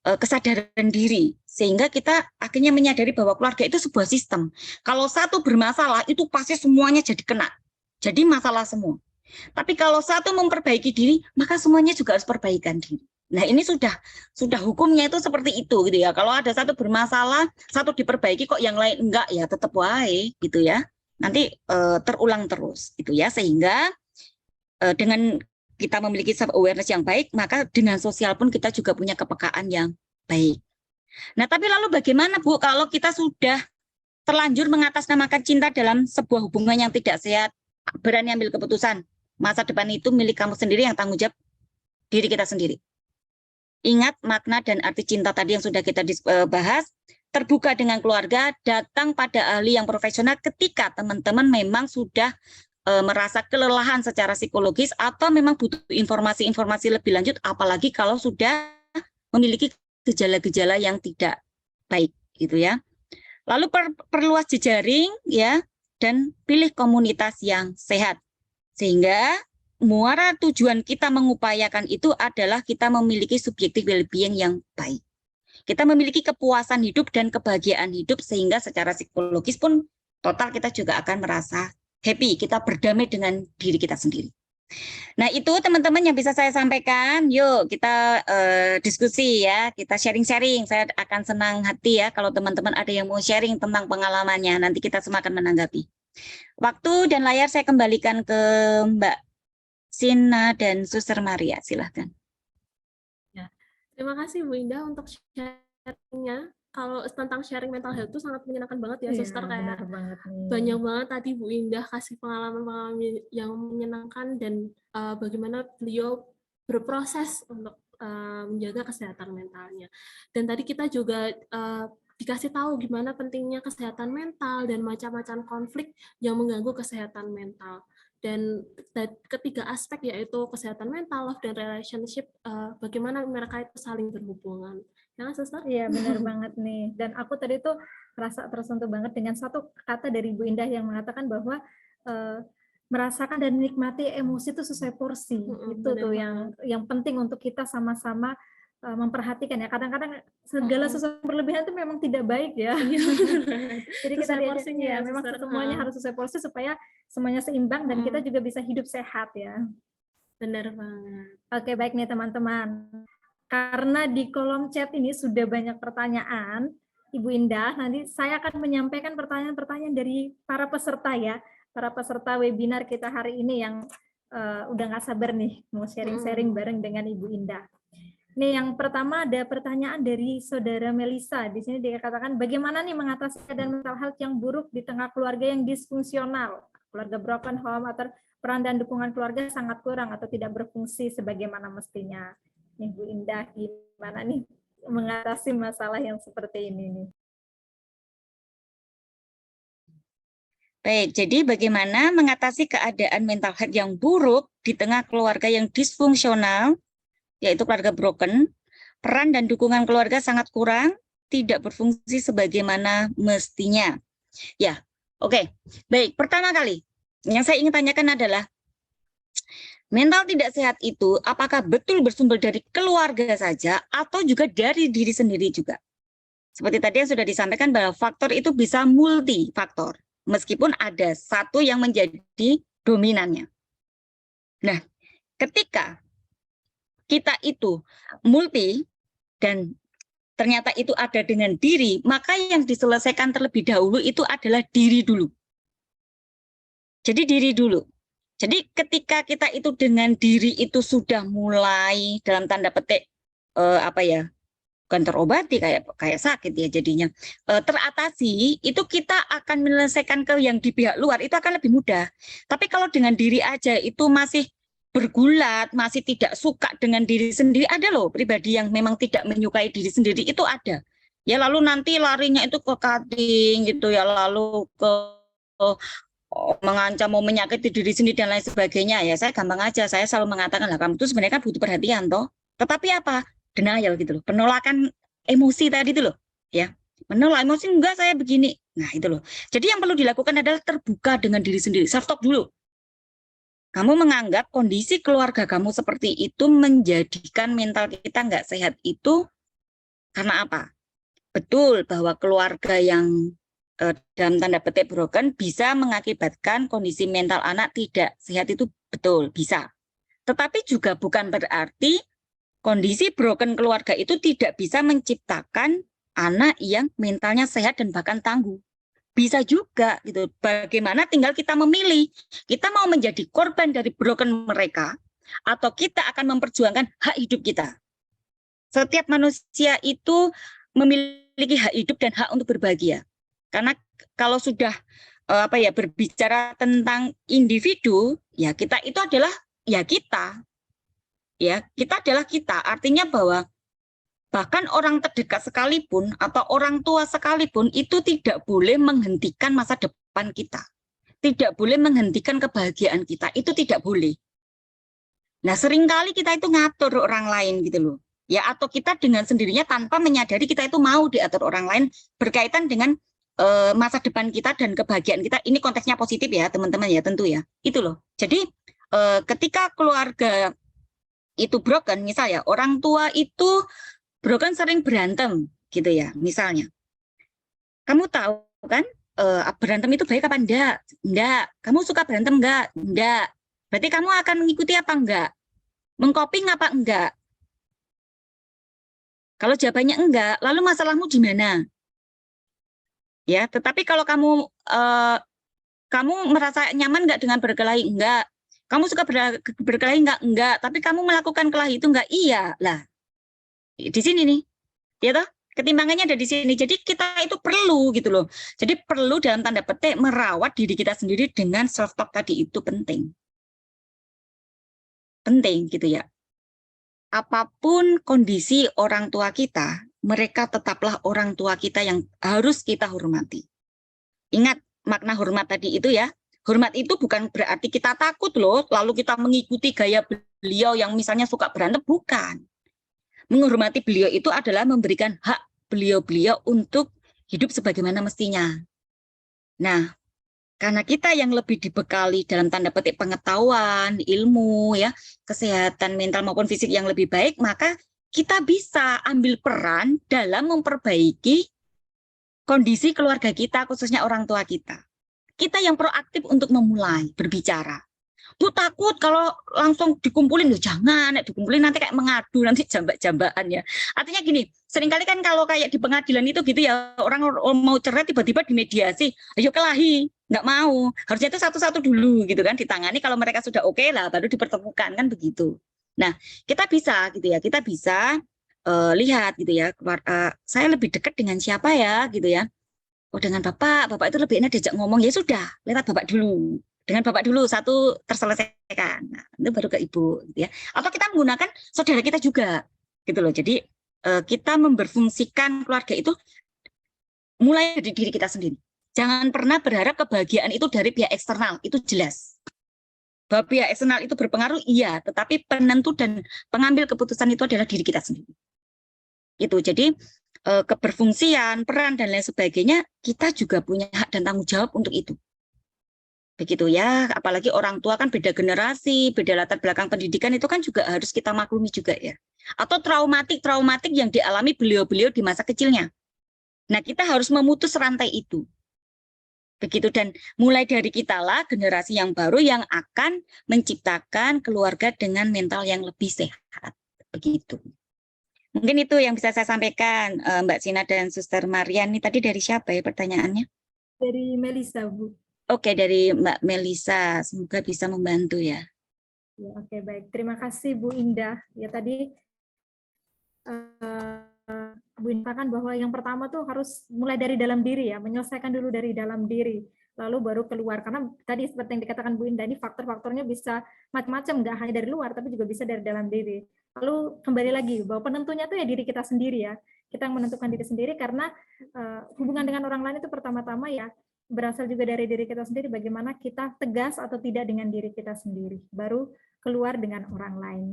kesadaran diri sehingga kita akhirnya menyadari bahwa keluarga itu sebuah sistem. Kalau satu bermasalah itu pasti semuanya jadi kena. Jadi masalah semua. Tapi kalau satu memperbaiki diri, maka semuanya juga harus perbaikan diri. Nah, ini sudah hukumnya itu seperti itu gitu ya. Kalau ada satu bermasalah, satu diperbaiki kok yang lain enggak ya tetap wae gitu ya. Nanti terulang terus gitu ya, sehingga dengan kita memiliki self awareness yang baik, maka dengan sosial pun kita juga punya kepekaan yang baik. Nah, tapi lalu bagaimana Bu kalau kita sudah terlanjur mengatasnamakan cinta dalam sebuah hubungan yang tidak sehat, berani ambil keputusan, masa depan itu milik kamu sendiri, yang tanggung jawab diri kita sendiri. Ingat makna dan arti cinta tadi yang sudah kita bahas, terbuka dengan keluarga, datang pada ahli yang profesional ketika teman-teman memang sudah merasa kelelahan secara psikologis atau memang butuh informasi-informasi lebih lanjut, apalagi kalau sudah memiliki gejala-gejala yang tidak baik gitu ya. Lalu perluas jejaring ya, dan pilih komunitas yang sehat. Sehingga muara tujuan kita mengupayakan itu adalah kita memiliki subjektif well-being yang baik. Kita memiliki kepuasan hidup dan kebahagiaan hidup sehingga secara psikologis pun total kita juga akan merasa happy, kita berdamai dengan diri kita sendiri. Nah, itu teman-teman yang bisa saya sampaikan. Yuk kita diskusi ya, kita sharing-sharing. Saya akan senang hati ya kalau teman-teman ada yang mau sharing tentang pengalamannya. Nanti kita semua akan menanggapi. Waktu dan layar saya kembalikan ke Mbak Sina dan Suster Maria. Silahkan. Ya, terima kasih Bu Indah untuk sharingnya. Kalau tentang sharing mental health itu sangat menyenangkan banget ya, Suster. Kayak banyak banget tadi Bu Indah kasih pengalaman-pengalaman yang menyenangkan dan bagaimana beliau berproses untuk menjaga kesehatan mentalnya. Dan tadi kita juga dikasih tahu gimana pentingnya kesehatan mental dan macam-macam konflik yang mengganggu kesehatan mental. Dan ketiga aspek yaitu kesehatan mental, love, dan relationship, bagaimana mereka itu saling berhubungan. Ya, Suster? Iya, benar banget nih. Dan aku tadi tuh merasa tersentuh banget dengan satu kata dari Bu Indah yang mengatakan bahwa merasakan dan menikmati emosi itu sesuai porsi. Itu tuh yang penting untuk kita sama-sama memperhatikan ya. Kadang-kadang segala sesuatu berlebihan itu memang tidak baik ya. Jadi kita lihat ya, memang semuanya harus sesuai porsi supaya semuanya seimbang dan kita juga bisa hidup sehat ya. Benar banget. Oke, baik nih teman-teman. Karena di kolom chat ini sudah banyak pertanyaan, Ibu Indah, nanti saya akan menyampaikan pertanyaan-pertanyaan dari para peserta ya, para peserta webinar kita hari ini yang udah nggak sabar nih mau sharing-sharing bareng dengan Ibu Indah. Nih, yang pertama ada pertanyaan dari Saudara Melisa. Di sini dikatakan, bagaimana nih mengatasi keadaan mental health yang buruk di tengah keluarga yang disfungsional? Keluarga broken home atau peran dan dukungan keluarga sangat kurang atau tidak berfungsi sebagaimana mestinya. Nih, Bu Indah, gimana nih mengatasi masalah yang seperti ini nih? Baik, jadi bagaimana mengatasi keadaan mental health yang buruk di tengah keluarga yang disfungsional, yaitu keluarga broken, peran dan dukungan keluarga sangat kurang, tidak berfungsi sebagaimana mestinya. Ya, oke. Baik, pertama kali yang saya ingin tanyakan adalah, mental tidak sehat itu apakah betul bersumber dari keluarga saja atau juga dari diri sendiri juga? Seperti tadi yang sudah disampaikan bahwa faktor itu bisa multifaktor, meskipun ada satu yang menjadi dominannya. Nah, ketika kita itu multi dan ternyata itu ada dengan diri, maka yang diselesaikan terlebih dahulu itu adalah diri dulu. Jadi diri dulu. Jadi ketika kita itu dengan diri itu sudah mulai dalam tanda petik bukan terobati kayak sakit ya jadinya, teratasi, itu kita akan menyelesaikan ke yang di pihak luar itu akan lebih mudah. Tapi kalau dengan diri aja itu masih bergulat, masih tidak suka dengan diri sendiri, ada loh pribadi yang memang tidak menyukai diri sendiri, itu ada. Ya lalu nanti larinya itu ke cutting gitu ya, lalu ke mengancam mau menyakiti diri sendiri dan lain sebagainya. Ya saya gampang aja, saya selalu mengatakan lah, kamu itu sebenarnya kan butuh perhatian toh. Tetapi apa? Denial gitu loh, penolakan emosi tadi itu loh, ya menolak emosi, enggak saya begini. Nah itu loh. Jadi yang perlu dilakukan adalah terbuka dengan diri sendiri, self talk dulu. Kamu menganggap kondisi keluarga kamu seperti itu menjadikan mental kita nggak sehat itu karena apa? Betul bahwa keluarga yang dalam tanda petik broken bisa mengakibatkan kondisi mental anak tidak sehat, itu betul bisa. Tetapi juga bukan berarti kondisi broken keluarga itu tidak bisa menciptakan anak yang mentalnya sehat dan bahkan tangguh. Bisa juga gitu. Bagaimana tinggal kita memilih. Kita mau menjadi korban dari broken mereka atau kita akan memperjuangkan hak hidup kita. Setiap manusia itu memiliki hak hidup dan hak untuk berbahagia. Karena kalau sudah berbicara tentang individu, ya kita itu adalah ya kita. Ya, kita adalah kita, artinya bahwa bahkan orang terdekat sekalipun atau orang tua sekalipun itu tidak boleh menghentikan masa depan kita. Tidak boleh menghentikan kebahagiaan kita, itu tidak boleh. Nah, seringkali kita itu ngatur orang lain gitu loh. Ya, atau kita dengan sendirinya tanpa menyadari kita itu mau diatur orang lain berkaitan dengan masa depan kita dan kebahagiaan kita. Ini konteksnya positif ya, teman-teman ya, tentu ya. Itu loh. Jadi, ketika keluarga itu broken, misalnya orang tua itu broken sering berantem gitu ya, misalnya. Kamu tahu kan berantem itu baik apa enggak? Enggak. Kamu suka berantem enggak? Enggak. Berarti kamu akan mengikuti apa enggak? Mengcoping apa enggak? Kalau jawabannya enggak, lalu masalahmu di mana? Ya, tetapi kalau kamu merasa nyaman enggak dengan berkelahi? Enggak. Kamu suka berkelahi enggak? Enggak. Tapi kamu melakukan kelahi itu enggak? Iya. Lah, di sini nih. Ya toh? Ketimbangannya ada di sini. Jadi kita itu perlu gitu loh. Jadi perlu dalam tanda petik merawat diri kita sendiri dengan self talk tadi, itu penting. Penting gitu ya. Apapun kondisi orang tua kita, mereka tetaplah orang tua kita yang harus kita hormati. Ingat makna hormat tadi itu ya. Hormat itu bukan berarti kita takut loh, lalu kita mengikuti gaya beliau yang misalnya suka berantem, bukan. Menghormati beliau itu adalah memberikan hak beliau-beliau untuk hidup sebagaimana mestinya. Nah, karena kita yang lebih dibekali dalam tanda petik pengetahuan, ilmu, ya, kesehatan mental maupun fisik yang lebih baik, maka kita bisa ambil peran dalam memperbaiki kondisi keluarga kita, khususnya orang tua kita. Kita yang proaktif untuk memulai berbicara. Bu, takut kalau langsung dikumpulin, loh jangan, dikumpulin nanti kayak mengadu, nanti jambak-jambakan ya. Artinya gini, seringkali kan kalau kayak di pengadilan itu gitu ya, orang mau cerai tiba-tiba dimediasi, ayo kelahi, nggak mau. Harusnya itu satu-satu dulu gitu kan, ditangani, kalau mereka sudah oke lah, baru dipertemukan kan begitu. Nah, kita bisa gitu ya, kita bisa lihat gitu ya, saya lebih dekat dengan siapa ya gitu ya. Oh, dengan Bapak itu lebih enak diajak ngomong, ya sudah, lewat Bapak dulu. Dengan Bapak dulu, satu terselesaikan. Nah, itu baru ke Ibu gitu ya. Atau kita menggunakan saudara kita juga gitu loh. Jadi kita memberfungsikan keluarga itu mulai dari diri kita sendiri. Jangan pernah berharap kebahagiaan itu dari pihak eksternal, itu jelas. Bahwa pihak eksternal itu berpengaruh, iya, tetapi penentu dan pengambil keputusan itu adalah diri kita sendiri. Itu jadi keberfungsian, peran dan lain sebagainya, kita juga punya hak dan tanggung jawab untuk itu. Begitu ya, apalagi orang tua kan beda generasi, beda latar belakang pendidikan, itu kan juga harus kita maklumi juga ya. Atau traumatik yang dialami beliau-beliau di masa kecilnya. Nah, kita harus memutus rantai itu. Begitu, dan mulai dari kitalah generasi yang baru yang akan menciptakan keluarga dengan mental yang lebih sehat. Begitu. Mungkin itu yang bisa saya sampaikan, Mbak Sina dan Suster Marian. Ini tadi dari siapa ya pertanyaannya? Dari Melisa, Bu. Oke, dari Mbak Melisa. Semoga bisa membantu ya. Ya, oke, baik. Terima kasih, Bu Indah. Ya, tadi Bu Indah kan bahwa yang pertama tuh harus mulai dari dalam diri ya, menyelesaikan dulu dari dalam diri, lalu baru keluar. Karena tadi seperti yang dikatakan Bu Indah, ini faktor-faktornya bisa macam-macam, nggak hanya dari luar, tapi juga bisa dari dalam diri. Lalu kembali lagi bahwa penentunya tuh ya diri kita sendiri ya. Kita yang menentukan diri sendiri karena hubungan dengan orang lain itu pertama-tama ya berasal juga dari diri kita sendiri, bagaimana kita tegas atau tidak dengan diri kita sendiri, baru keluar dengan orang lain.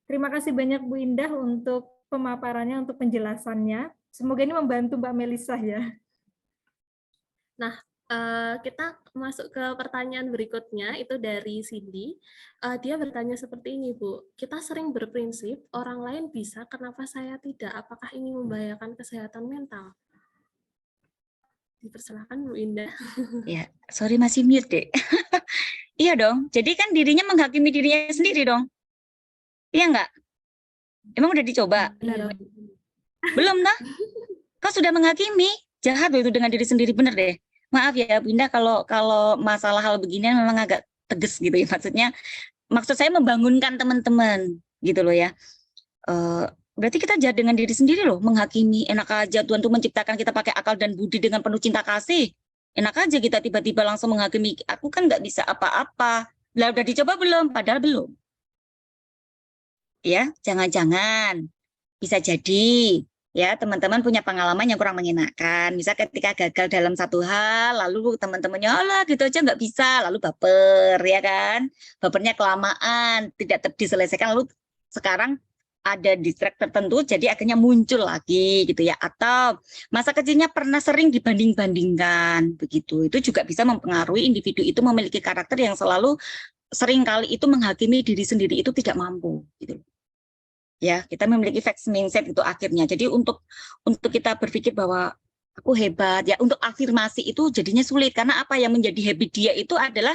Terima kasih banyak Bu Indah untuk pemaparannya, untuk penjelasannya. Semoga ini membantu Mbak Melisa ya. Nah, kita masuk ke pertanyaan berikutnya, itu dari Cindy. Dia bertanya seperti ini, Bu. Kita sering berprinsip, orang lain bisa, kenapa saya tidak? Apakah ini membahayakan kesehatan mental? Dipersilakan, Bu Indah. Ya, sorry masih mute deh. Iya dong, jadi kan dirinya menghakimi dirinya sendiri dong. Iya enggak? Emang udah dicoba? Iya. Belum nah? Kau sudah menghakimi, jahat loh itu dengan diri sendiri, bener deh. Maaf ya Bu Indah kalau masalah hal beginian memang agak tegas gitu ya, maksud saya membangunkan teman-teman gitu loh ya. Berarti kita jahat dengan diri sendiri loh, menghakimi. Enak aja Tuhan tuh menciptakan kita pakai akal dan budi dengan penuh cinta kasih. Enak aja kita tiba-tiba langsung menghakimi, aku kan nggak bisa apa-apa. Lah udah dicoba belum? Padahal belum. Ya, jangan-jangan bisa jadi ya teman-teman punya pengalaman yang kurang mengenakan. Misal ketika gagal dalam satu hal, lalu teman-temannya, alah gitu aja nggak bisa, lalu baper ya kan, bapernya kelamaan, tidak diselesaikan, lalu sekarang ada distract tertentu, jadi akhirnya muncul lagi gitu ya. Atau masa kecilnya pernah sering dibanding-bandingkan, begitu. Itu juga bisa mempengaruhi individu itu memiliki karakter yang selalu sering kali itu menghakimi diri sendiri itu tidak mampu gitu. Ya, kita memiliki fixed mindset itu akhirnya. Jadi untuk kita berpikir bahwa aku hebat ya, untuk afirmasi itu jadinya sulit karena apa yang menjadi habit dia itu adalah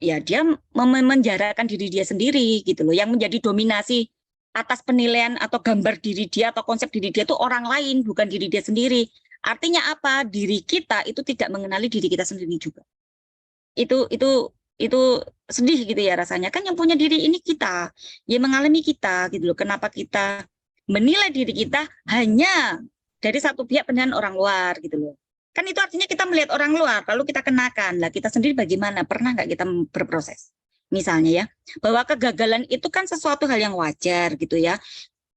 ya dia menjarakan diri dia sendiri gitu loh. Yang menjadi dominasi atas penilaian atau gambar diri dia atau konsep diri dia itu orang lain, bukan diri dia sendiri. Artinya apa? Diri kita itu tidak mengenali diri kita sendiri juga. Itu sedih gitu ya rasanya, kan yang punya diri ini kita, yang mengalami kita gitu loh. Kenapa kita menilai diri kita hanya dari satu pihak penilaian orang luar gitu loh. Kan itu artinya kita melihat orang luar, lalu kita kenakan, lah kita sendiri bagaimana, pernah nggak kita berproses? Misalnya ya, bahwa kegagalan itu kan sesuatu hal yang wajar gitu ya.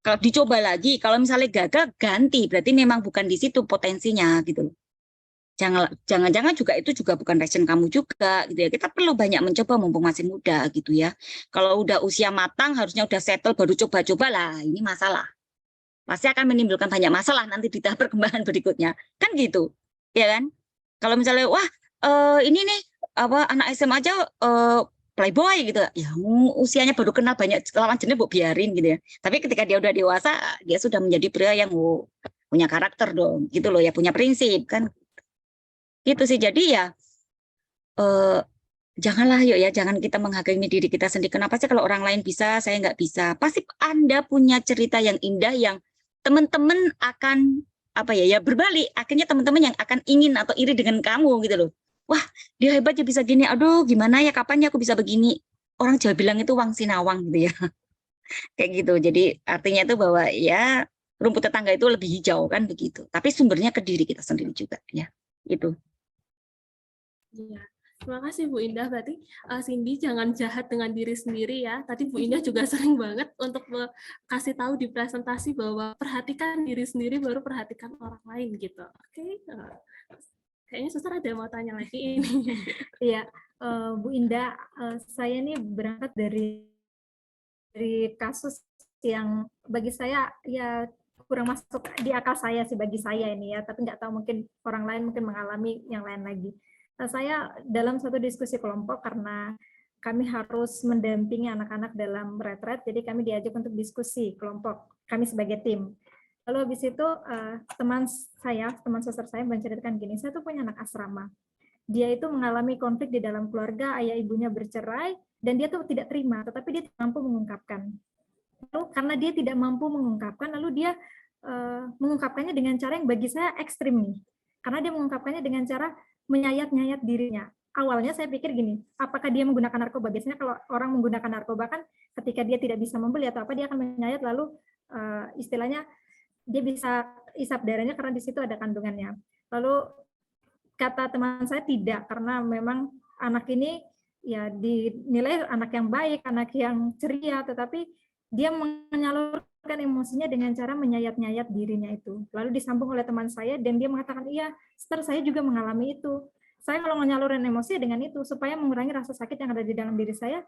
Kalau dicoba lagi, kalau misalnya gagal, ganti, berarti memang bukan di situ potensinya gitu loh. Jangan-jangan juga itu juga bukan passion kamu juga gitu ya. Kita perlu banyak mencoba mumpung masih muda gitu ya. Kalau udah usia matang harusnya udah settle baru coba-coba lah, ini masalah. Pasti akan menimbulkan banyak masalah nanti di tahap perkembangan berikutnya. Kan gitu. Ya kan? Kalau misalnya wah ini nih apa anak SMA aja playboy gitu. Ya usianya baru kenal banyak lawan jenis bu biarin gitu ya. Tapi ketika dia udah dewasa dia sudah menjadi pria yang punya karakter dong gitu loh ya, punya prinsip kan. Gitu sih, jadi ya janganlah yuk ya, jangan kita menghakimi diri kita sendiri. Kenapa sih kalau orang lain bisa, saya nggak bisa? Pasti Anda punya cerita yang indah yang teman-teman akan apa ya berbalik. Akhirnya teman-teman yang akan ingin atau iri dengan kamu gitu loh. Wah dia hebat ya bisa gini. Aduh gimana ya, kapan ya aku bisa begini? Orang Jawa bilang itu wang sinawang gitu ya. Kayak gitu. Jadi artinya itu bahwa ya rumput tetangga itu lebih hijau kan begitu. Tapi sumbernya ke diri kita sendiri juga ya. Itu. Iya. Terima kasih Bu Indah. Berarti Cindy jangan jahat dengan diri sendiri ya. Tadi Bu Indah juga sering banget untuk kasih tahu di presentasi bahwa perhatikan diri sendiri baru perhatikan orang lain gitu. Oke. Kayaknya suster ada yang mau tanya lagi ini. Iya, Bu Indah, saya nih berangkat dari kasus yang bagi saya ya kurang masuk di akal saya sih, bagi saya ini ya, tapi nggak tahu mungkin orang lain mungkin mengalami yang lain lagi. Saya dalam satu diskusi kelompok karena kami harus mendampingi anak-anak dalam retret, jadi kami diajak untuk diskusi kelompok, kami sebagai tim. Lalu habis itu teman suster saya menceritakan gini, saya tuh punya anak asrama. Dia itu mengalami konflik di dalam keluarga, ayah ibunya bercerai, dan dia tuh tidak terima, tetapi dia tidak mampu mengungkapkan. Lalu karena dia tidak mampu mengungkapkan, lalu dia mengungkapkannya dengan cara yang bagi saya ekstrim nih. Karena dia mengungkapkannya dengan cara menyayat-nyayat dirinya. Awalnya saya pikir gini, apakah dia menggunakan narkoba? Biasanya kalau orang menggunakan narkoba kan ketika dia tidak bisa membeli atau apa, dia akan menyayat lalu istilahnya dia bisa isap darahnya karena di situ ada kandungannya. Lalu kata teman saya tidak, karena memang anak ini ya dinilai anak yang baik, anak yang ceria, tetapi dia menyalurkan emosinya dengan cara menyayat-nyayat dirinya itu. Lalu disambung oleh teman saya dan dia mengatakan, iya, Sister, saya juga mengalami itu. Saya kalau menyalurin emosi dengan itu, supaya mengurangi rasa sakit yang ada di dalam diri saya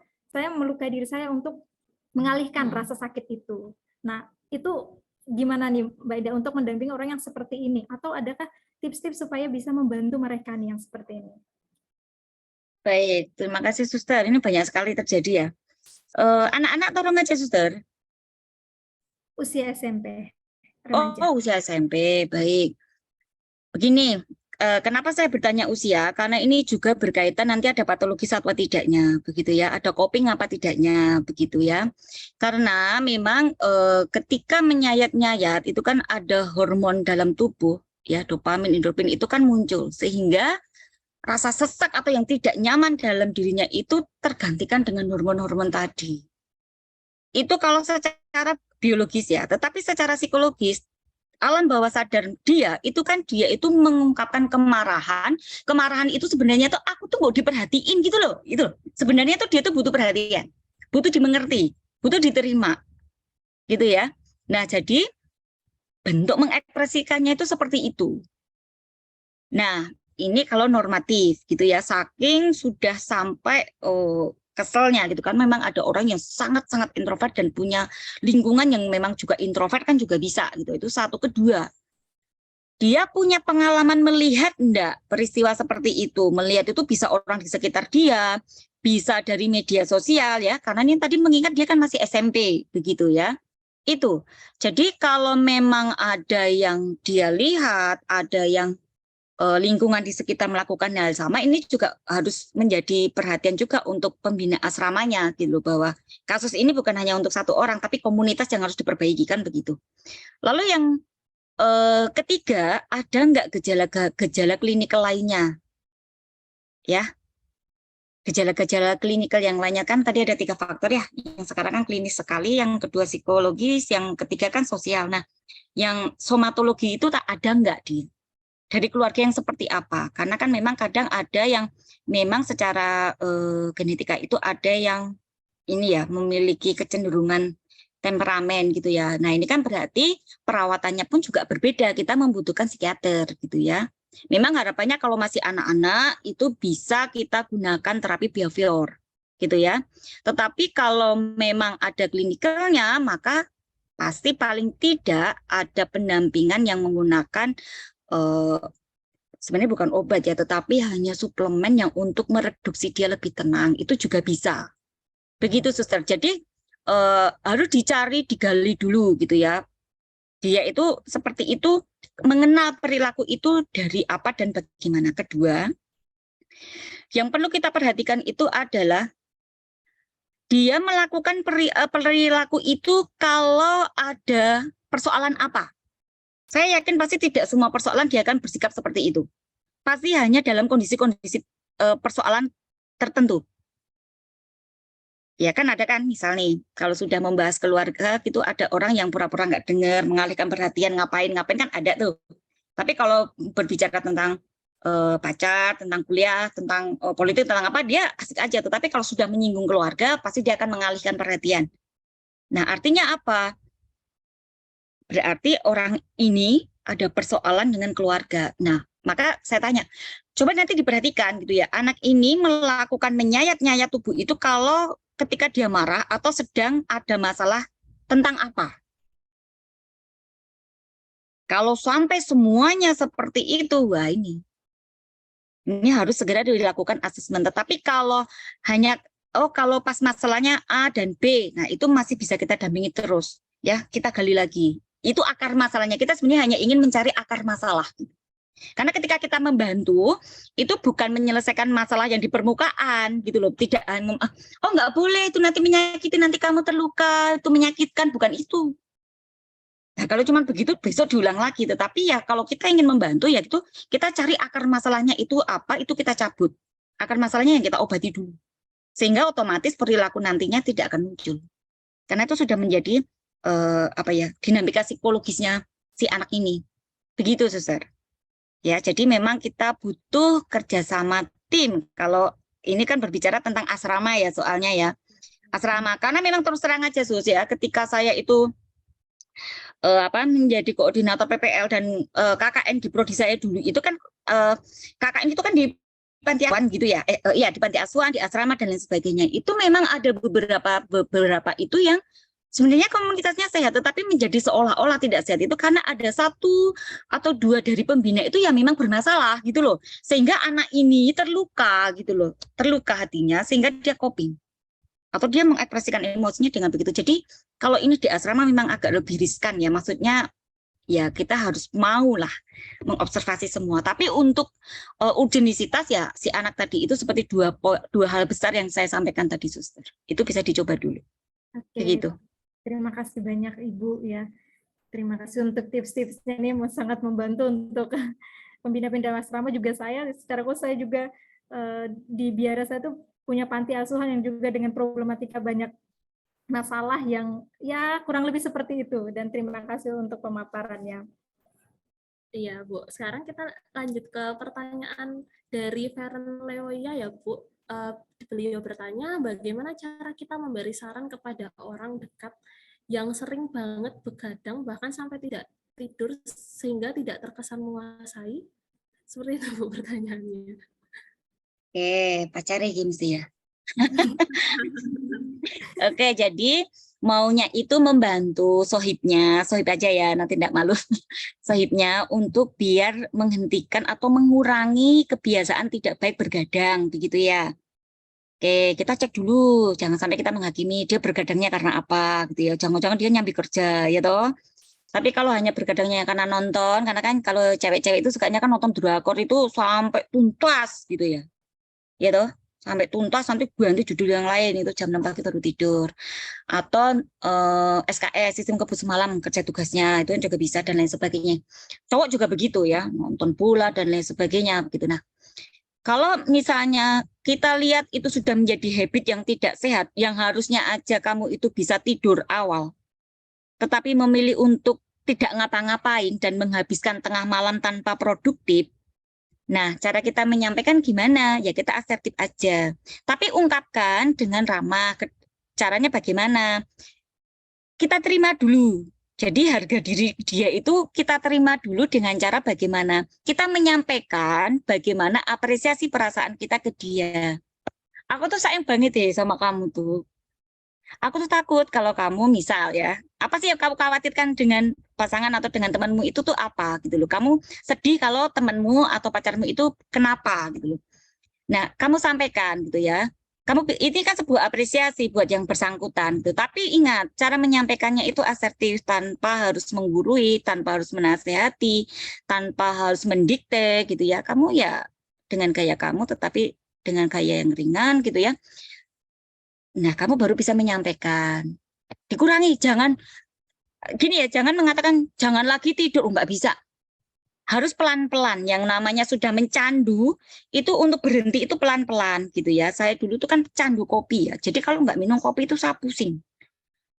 melukai diri saya untuk mengalihkan rasa sakit itu. Nah, itu gimana nih Mbak Ida untuk mendampingi orang yang seperti ini? Atau adakah tips-tips supaya bisa membantu mereka nih yang seperti ini? Baik, terima kasih Suster. Ini banyak sekali terjadi ya. Anak-anak atau remaja Suster? Usia SMP. Remaja. Oh, usia SMP. Baik. Begini, kenapa saya bertanya usia? Karena ini juga berkaitan nanti ada patologis apa tidaknya, begitu ya. Ada coping apa tidaknya, begitu ya. Karena memang ketika menyayat-nyayat itu kan ada hormon dalam tubuh, ya dopamin, endorfin itu kan muncul sehingga rasa sesak atau yang tidak nyaman dalam dirinya itu tergantikan dengan hormon-hormon tadi. Itu kalau secara biologis ya, tetapi secara psikologis alam bawah sadar dia itu mengungkapkan kemarahan itu sebenarnya tuh aku tuh mau diperhatiin gitu loh, itu sebenarnya tuh dia tuh butuh perhatian, butuh dimengerti, butuh diterima, gitu ya. Nah jadi bentuk mengekspresikannya itu seperti itu. Nah ini kalau normatif gitu ya, saking sudah sampai keselnya gitu kan, memang ada orang yang sangat-sangat introvert dan punya lingkungan yang memang juga introvert kan juga bisa gitu. Itu satu. Kedua, dia punya pengalaman melihat enggak peristiwa seperti itu. Melihat itu bisa orang di sekitar dia, bisa dari media sosial ya, karena ini tadi mengingat dia kan masih SMP begitu ya. Itu. Jadi kalau memang ada yang dia lihat, ada yang lingkungan di sekitar melakukan hal sama, ini juga harus menjadi perhatian juga untuk pembina asramanya gitu, bahwa kasus ini bukan hanya untuk satu orang tapi komunitas yang harus diperbaiki kan begitu. Lalu yang ketiga, ada nggak gejala klinikal lainnya ya, gejala-gejala klinikal yang lainnya kan tadi ada 3 faktor ya, yang sekarang kan klinis sekali, yang kedua psikologis, yang ketiga kan sosial. Nah yang somatologi itu tak ada nggak dari keluarga yang seperti apa? Karena kan memang kadang ada yang memang secara genetika itu ada yang ini ya memiliki kecenderungan temperamen gitu ya. Nah ini kan berarti perawatannya pun juga berbeda. Kita membutuhkan psikiater gitu ya. Memang harapannya kalau masih anak-anak itu bisa kita gunakan terapi behavior gitu ya. Tetapi kalau memang ada klinikalnya maka pasti paling tidak ada pendampingan yang menggunakan sebenarnya bukan obat ya, tetapi hanya suplemen yang untuk mereduksi dia lebih tenang, itu juga bisa. Begitu Suster. Jadi harus digali dulu gitu ya. Dia itu seperti itu, mengenal perilaku itu dari apa dan bagaimana. Kedua, yang perlu kita perhatikan itu adalah dia melakukan perilaku itu kalau ada persoalan apa. Saya yakin pasti tidak semua persoalan dia akan bersikap seperti itu. Pasti hanya dalam kondisi-kondisi persoalan tertentu. Ya kan ada kan, misal nih, kalau sudah membahas keluarga gitu ada orang yang pura-pura nggak dengar, mengalihkan perhatian, ngapain kan ada tuh. Tapi kalau berbicara tentang pacar, tentang kuliah, tentang politik, tentang apa, dia asik aja. Tetapi kalau sudah menyinggung keluarga, pasti dia akan mengalihkan perhatian. Nah, artinya apa? Berarti orang ini ada persoalan dengan keluarga. Nah, maka saya tanya, coba nanti diperhatikan gitu ya, anak ini melakukan menyayat-nyayat tubuh itu kalau ketika dia marah atau sedang ada masalah tentang apa. Kalau sampai semuanya seperti itu, wah ini harus segera dilakukan asesmen. Tetapi kalau hanya, kalau pas masalahnya A dan B, nah itu masih bisa kita dampingi terus. Ya, kita gali lagi. Itu akar masalahnya. Kita sebenarnya hanya ingin mencari akar masalah. Karena ketika kita membantu, itu bukan menyelesaikan masalah yang di permukaan, gitu loh. Tidak, nggak boleh, itu nanti menyakiti, nanti kamu terluka, itu menyakitkan, bukan itu. Nah, kalau cuma begitu, besok diulang lagi. Tetapi ya kalau kita ingin membantu, ya itu kita cari akar masalahnya itu apa, itu kita cabut. Akar masalahnya yang kita obati dulu. Sehingga otomatis perilaku nantinya tidak akan muncul. Karena itu sudah menjadi, dinamika psikologisnya si anak ini. Begitu, Suster. Ya, jadi memang kita butuh kerjasama tim. Kalau ini kan berbicara tentang asrama ya soalnya ya. Asrama, karena memang terus terang aja Sus ya, ketika saya itu menjadi koordinator PPL dan KKN di prodi saya dulu, itu kan KKN itu kan di panti asuhan gitu ya. Di panti asuhan, di asrama dan lain sebagainya. Itu memang ada beberapa itu yang sebenarnya komunitasnya sehat, tetapi menjadi seolah-olah tidak sehat itu karena ada 1 atau 2 dari pembina itu yang memang bermasalah gitu loh. Sehingga anak ini terluka gitu loh, terluka hatinya sehingga dia coping. Atau dia mengekspresikan emosinya dengan begitu. Jadi kalau ini di asrama memang agak lebih riskan ya, maksudnya ya kita harus maulah mengobservasi semua. Tapi untuk urgenisitas ya si anak tadi itu seperti dua hal besar yang saya sampaikan tadi, Suster. Itu bisa dicoba dulu. Oke. Begitu. Terima kasih banyak Ibu ya. Terima kasih untuk tips-tipsnya, ini sangat membantu untuk pembina-pembina asrama juga saya. Secara khusus saya juga di Biara saya tuh punya panti asuhan yang juga dengan problematika banyak masalah yang ya kurang lebih seperti itu. Dan terima kasih untuk pemaparannya. Iya, Bu. Sekarang kita lanjut ke pertanyaan dari Feren Leoya ya, Bu. Beliau bertanya, bagaimana cara kita memberi saran kepada orang dekat yang sering banget begadang, bahkan sampai tidak tidur, sehingga tidak terkesan menguasai? Seperti itu, Bu, pertanyaannya. Oke, pacarnya Gimsi ya. Oke, jadi maunya itu membantu sohib aja ya, nanti tidak malu, sohibnya untuk biar menghentikan atau mengurangi kebiasaan tidak baik bergadang, begitu ya. Oke, kita cek dulu, jangan sampai kita menghakimi dia bergadangnya karena apa, gitu ya. Jangan-jangan dia nyambi kerja, ya toh. Tapi kalau hanya bergadangnya karena nonton, karena kan kalau cewek-cewek itu sukanya kan nonton drakor itu sampai tuntas, gitu ya. Ya toh, sampai tuntas, nanti ganti judul yang lain, itu jam 6 pagi baru tidur. Atau SKS, sistem kebus malam, kerja tugasnya, itu juga bisa, dan lain sebagainya. Cowok juga begitu ya, nonton bola, dan lain sebagainya, begitu. Nah, kalau misalnya kita lihat itu sudah menjadi habit yang tidak sehat, yang harusnya aja kamu itu bisa tidur awal, tetapi memilih untuk tidak ngapa-ngapain dan menghabiskan tengah malam tanpa produktif, nah cara kita menyampaikan gimana? Ya kita asertif aja. Tapi ungkapkan dengan ramah. Caranya bagaimana? Kita terima dulu. Jadi harga diri dia itu kita terima dulu dengan cara bagaimana kita menyampaikan bagaimana apresiasi perasaan kita ke dia. Aku tuh sayang banget deh sama kamu tuh. Aku tuh takut kalau kamu misal ya, apa sih yang kamu khawatirkan dengan pasangan atau dengan temanmu itu tuh apa gitu loh. Kamu sedih kalau temanmu atau pacarmu itu kenapa gitu loh. Nah, kamu sampaikan gitu ya. Ini kan sebuah apresiasi buat yang bersangkutan. Tapi ingat, cara menyampaikannya itu asertif, tanpa harus menggurui, tanpa harus menasehati, tanpa harus mendikte gitu ya. Kamu ya dengan gaya kamu, tetapi dengan gaya yang ringan gitu ya. Nah, kamu baru bisa menyampaikan. Dikurangi, jangan gini ya, jangan mengatakan jangan lagi tidur, nggak bisa. harus pelan-pelan. Yang namanya sudah mencandu, itu untuk berhenti itu pelan-pelan gitu ya. Saya dulu tuh kan candu kopi ya. Jadi kalau nggak minum kopi itu saya pusing.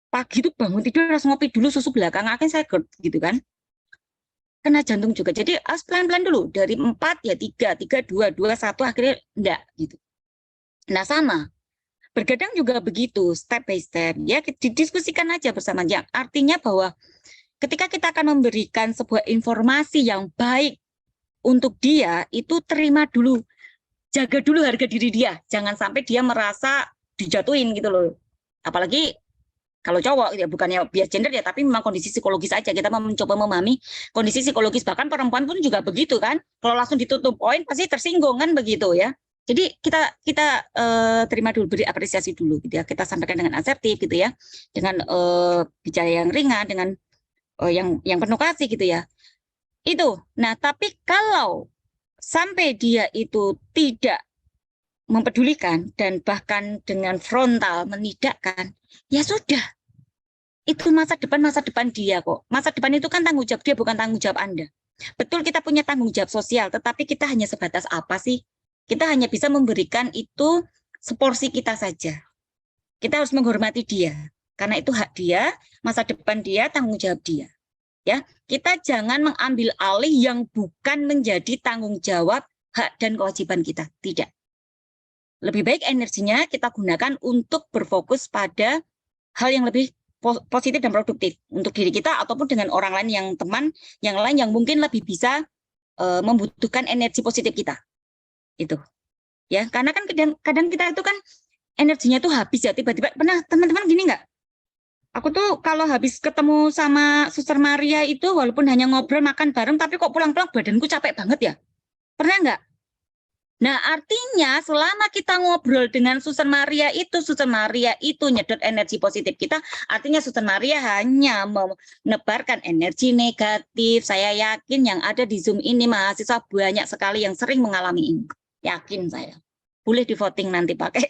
Pagi itu bangun tidur harus ngopi dulu, susu belakang akhirnya saya GERD gitu kan. Kena jantung juga. Jadi harus pelan-pelan dulu. Dari 4 ya 3, 3, 2, 2, 1 akhirnya enggak gitu. Nah sama. Bergadang juga begitu, step by step. Ya didiskusikan aja bersama. Yang artinya bahwa ketika kita akan memberikan sebuah informasi yang baik untuk dia, itu terima dulu. Jaga dulu harga diri dia. Jangan sampai dia merasa dijatuhin gitu loh. Apalagi kalau cowok, ya bukannya bias gender ya, tapi memang kondisi psikologis aja. Kita mencoba memahami kondisi psikologis. Bahkan perempuan pun juga begitu kan. Kalau langsung ditutup poin, pasti tersinggung kan begitu ya. Jadi kita terima dulu, beri apresiasi dulu gitu ya. Kita sampaikan dengan asertif gitu ya. Dengan bicara yang ringan, dengan yang penuh kasih gitu ya. Itu. Nah, tapi kalau sampai dia itu tidak mempedulikan dan bahkan dengan frontal menidakkan, ya sudah. Itu masa depan dia kok. Masa depan itu kan tanggung jawab dia, bukan tanggung jawab Anda. Betul kita punya tanggung jawab sosial, tetapi kita hanya sebatas apa sih? Kita hanya bisa memberikan itu seporsi kita saja. Kita harus menghormati dia. Karena itu hak dia, masa depan dia, tanggung jawab dia. Ya, kita jangan mengambil alih yang bukan menjadi tanggung jawab, hak dan kewajiban kita. Tidak. Lebih baik energinya kita gunakan untuk berfokus pada hal yang lebih positif dan produktif untuk diri kita ataupun dengan orang lain yang teman yang lain yang mungkin lebih bisa membutuhkan energi positif kita. Itu. Ya, karena kan kadang kita itu kan energinya tuh habis ya, tiba-tiba pernah teman-teman gini nggak? Aku tuh kalau habis ketemu sama Suster Maria itu walaupun hanya ngobrol makan bareng tapi kok pulang-pulang badanku capek banget ya. Pernah nggak? Nah, artinya selama kita ngobrol dengan Suster Maria itu nyedot energi positif kita, artinya Suster Maria hanya menebarkan energi negatif. Saya yakin yang ada di Zoom ini mahasiswa banyak sekali yang sering mengalami ini. Yakin saya. Boleh di voting nanti pakai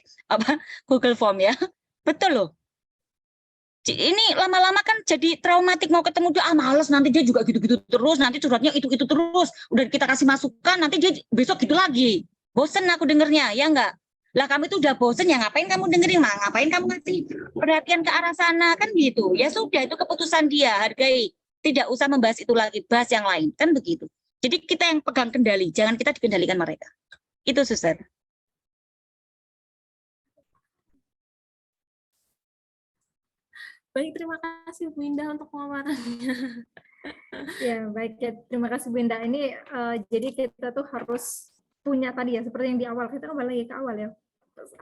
Google Form ya. Betul loh. Ini lama-lama kan jadi traumatik, mau ketemu dia males, nanti dia juga gitu-gitu terus, nanti curhatnya itu terus, udah kita kasih masukan, nanti dia besok gitu lagi. Bosen aku dengernya, ya enggak? Lah kamu itu udah bosen, ya ngapain kamu dengerin, ngapain kamu ngasih perhatian ke arah sana, kan gitu. Ya sudah, itu keputusan dia, hargai. Tidak usah membahas itu lagi, bahas yang lain, kan begitu. Jadi kita yang pegang kendali, jangan kita dikendalikan mereka. Itu Suster. Baik, terima kasih Bu Indah untuk pemaparannya. Ya, baik ya. Terima kasih Bu Indah. Ini jadi kita tuh harus punya tadi ya, seperti yang di awal, kita kembali lagi ke awal ya.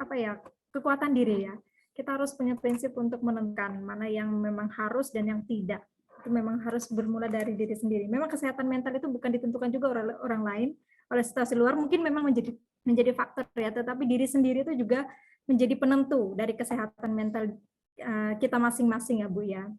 Apa ya, kekuatan diri ya. Kita harus punya prinsip untuk menentukan mana yang memang harus dan yang tidak. Itu memang harus bermula dari diri sendiri. Memang kesehatan mental itu bukan ditentukan juga oleh orang lain, oleh situasi luar mungkin memang menjadi faktor ya, tetapi diri sendiri itu juga menjadi penentu dari kesehatan mental kita masing-masing ya Bu ya.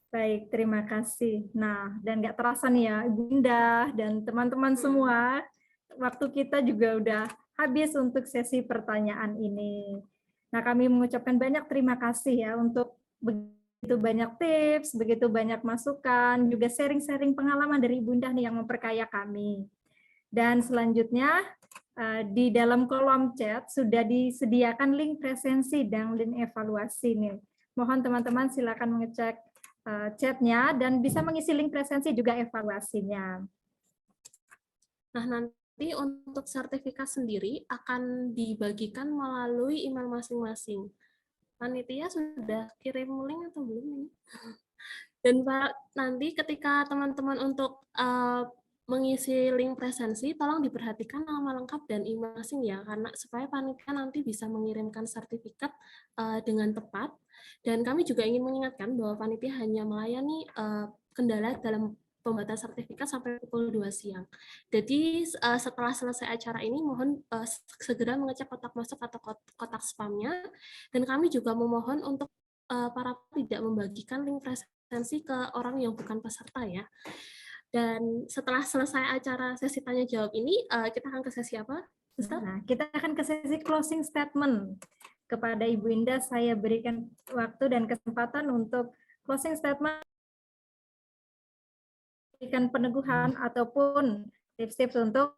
Baik, terima kasih. Nah, dan nggak terasa nih ya Ibu Indah dan teman-teman semua, waktu kita juga udah habis untuk sesi pertanyaan ini. Nah, kami mengucapkan banyak terima kasih ya untuk begitu banyak tips, begitu banyak masukan, juga sharing-sharing pengalaman dari Ibu Indah nih yang memperkaya kami. Dan selanjutnya di dalam kolom chat sudah disediakan link presensi dan link evaluasi nih. Mohon teman-teman silakan mengecek chatnya dan bisa mengisi link presensi juga evaluasinya. Nah, nanti untuk sertifikat sendiri akan dibagikan melalui email masing-masing. Panitia sudah kirim link atau belum ini? Dan Pak, nanti ketika teman-teman untuk mengisi link presensi, tolong diperhatikan nama lengkap dan email masing ya, karena supaya panitia nanti bisa mengirimkan sertifikat dengan tepat. Dan kami juga ingin mengingatkan bahwa panitia hanya melayani kendala dalam pembuatan sertifikat sampai pukul 2 siang. Jadi setelah selesai acara ini, mohon segera mengecek kotak masuk atau kotak spamnya. Dan kami juga memohon untuk para tidak membagikan link presensi ke orang yang bukan peserta ya. Dan setelah selesai acara sesi tanya jawab ini, kita akan ke sesi apa? Nah, kita akan ke sesi closing statement. Kepada Ibu Indah, saya berikan waktu dan kesempatan untuk closing statement memberikan peneguhan ataupun tips-tips untuk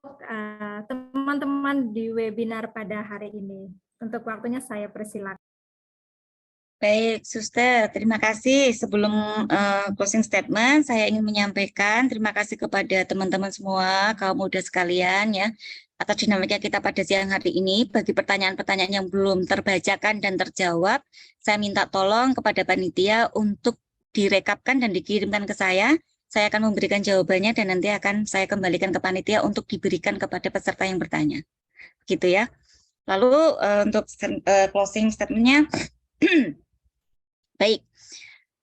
teman-teman di webinar pada hari ini. Untuk waktunya saya persilakan. Baik, Suster, terima kasih. Sebelum closing statement, saya ingin menyampaikan terima kasih kepada teman-teman semua, kaum muda sekalian ya, atas dinamika kita pada siang hari ini. Bagi pertanyaan-pertanyaan yang belum terbacakan dan terjawab, saya minta tolong kepada panitia untuk direkapkan dan dikirimkan ke saya. Saya akan memberikan jawabannya dan nanti akan saya kembalikan ke panitia untuk diberikan kepada peserta yang bertanya. Gitu ya. Lalu untuk closing statement-nya, baik,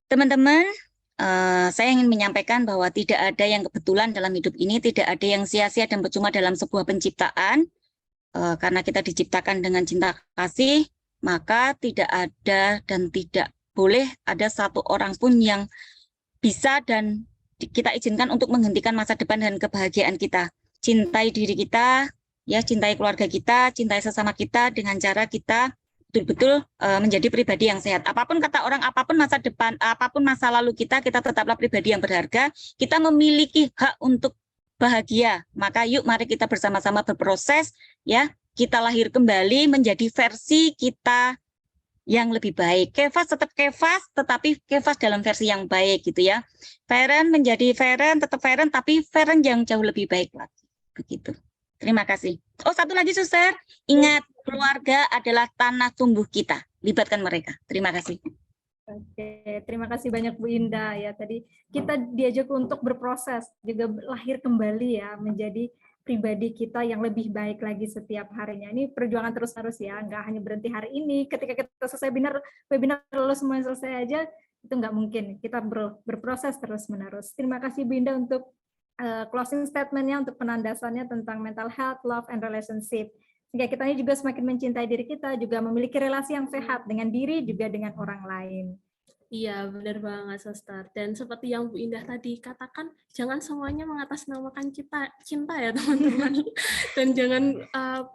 teman-teman, saya ingin menyampaikan bahwa tidak ada yang kebetulan dalam hidup ini, tidak ada yang sia-sia dan percuma dalam sebuah penciptaan, karena kita diciptakan dengan cinta kasih, maka tidak ada dan tidak boleh ada satu orang pun yang bisa dan kita izinkan untuk menghentikan masa depan dan kebahagiaan kita. Cintai diri kita, ya, cintai keluarga kita, cintai sesama kita dengan cara kita betul-betul menjadi pribadi yang sehat. Apapun kata orang, apapun masa depan, apapun masa lalu kita tetaplah pribadi yang berharga. Kita memiliki hak untuk bahagia. Maka yuk mari kita bersama-sama berproses, ya. Kita lahir kembali menjadi versi kita yang lebih baik. Kefas tetap Kefas, tetapi Kefas dalam versi yang baik gitu ya. Feren menjadi Feren, tetap Feren, tapi Feren yang jauh lebih baik lagi. Begitu. Terima kasih. Oh, satu lagi, Suster. Ingat, keluarga adalah tanah tumbuh kita. Libatkan mereka. Terima kasih. Oke, terima kasih banyak Bu Indah ya. Tadi kita diajak untuk berproses, juga lahir kembali ya, menjadi pribadi kita yang lebih baik lagi setiap harinya. Ini perjuangan terus-menerus ya, nggak hanya berhenti hari ini. Ketika kita selesai webinar lalu semuanya selesai aja, itu nggak mungkin. Kita berproses terus-menerus. Terima kasih Bu Indah untuk closing statement-nya, untuk penandasannya tentang mental health, love, and relationship. Sehingga kita ini juga semakin mencintai diri kita, juga memiliki relasi yang sehat dengan diri, juga dengan orang lain. Iya, benar banget, Suster. Dan seperti yang Bu Indah tadi katakan, jangan semuanya mengatasnamakan cinta ya, teman-teman. Dan jangan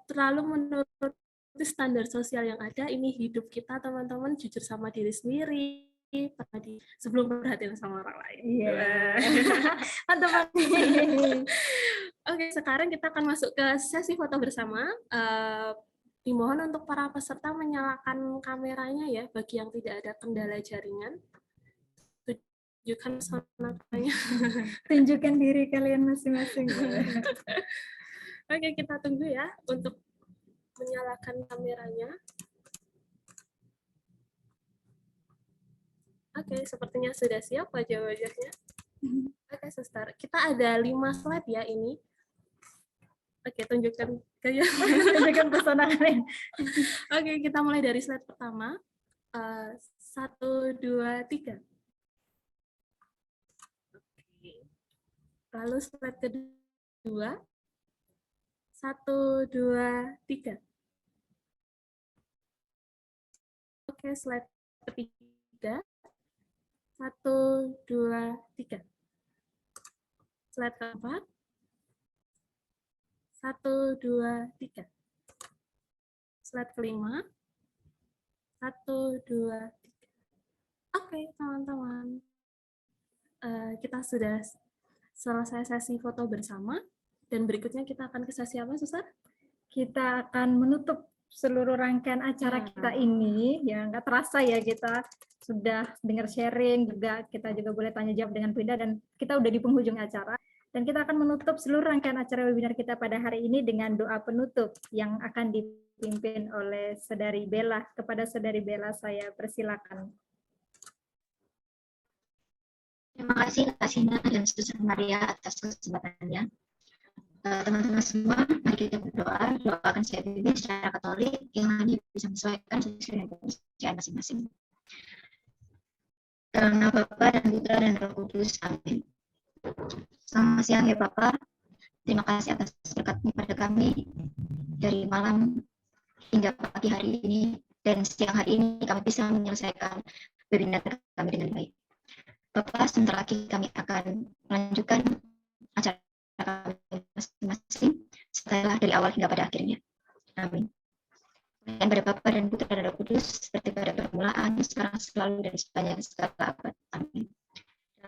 terlalu menuruti standar sosial yang ada. Ini hidup kita, teman-teman, jujur sama diri sendiri, sebelum perhatian sama orang lain. Iya. Mantap. Oke, sekarang kita akan masuk ke sesi foto bersama. Dimohon untuk para peserta menyalakan kameranya ya, bagi yang tidak ada kendala jaringan. Tunjukkan kameranya. Tunjukkan diri kalian masing-masing. Oke, kita tunggu ya untuk menyalakan kameranya. Oke, sepertinya sudah siap wajah-wajahnya. Oke, Suster. Kita ada 5 slide ya ini. Oke, tunjukkan kayak tunjukkan pesona kalian. Oke, kita mulai dari slide pertama. 1, 2, 3. Oke. Lalu slide kedua. 1, 2, 3. Oke, slide ketiga. 1, 2, 3. Slide keempat. 1, 2, 3. Slide kelima. 1, 2, 3. Oke, teman-teman. Kita sudah selesai sesi foto bersama. Dan berikutnya kita akan ke sesi apa, Suster? Kita akan menutup seluruh rangkaian acara kita ini. Ya, nggak terasa ya, kita sudah dengar sharing, juga kita juga boleh tanya jawab dengan Bu Indah, dan kita udah di penghujung acara. Dan kita akan menutup seluruh rangkaian acara webinar kita pada hari ini dengan doa penutup yang akan dipimpin oleh Saudari Bella. Kepada Saudari Bella, saya persilakan. Terima kasih Kak Sina dan Suster Maria atas kesempatannya. Teman-teman semua, mari kita berdoa. Doakan saya pimpin secara Katolik yang hanya bisa menyesuaikan sesuai dengan kepercayaan masing-masing. Dalam nama Bapa dan Putra dan Roh Kudus. Amin. Selamat siang ya Bapak. Terima kasih atas berkat-Mu pada kami dari malam hingga pagi hari ini, dan siang hari ini kami bisa menyelesaikan webinar kami dengan baik. Bapak, sebentar lagi kami akan melanjutkan acara kami masing-masing setelah dari awal hingga pada akhirnya. Amin. Dan pada Bapa dan Putra dan Roh Kudus, seperti pada permulaan, sekarang, selalu, dan sepanjang segala abad. Amin.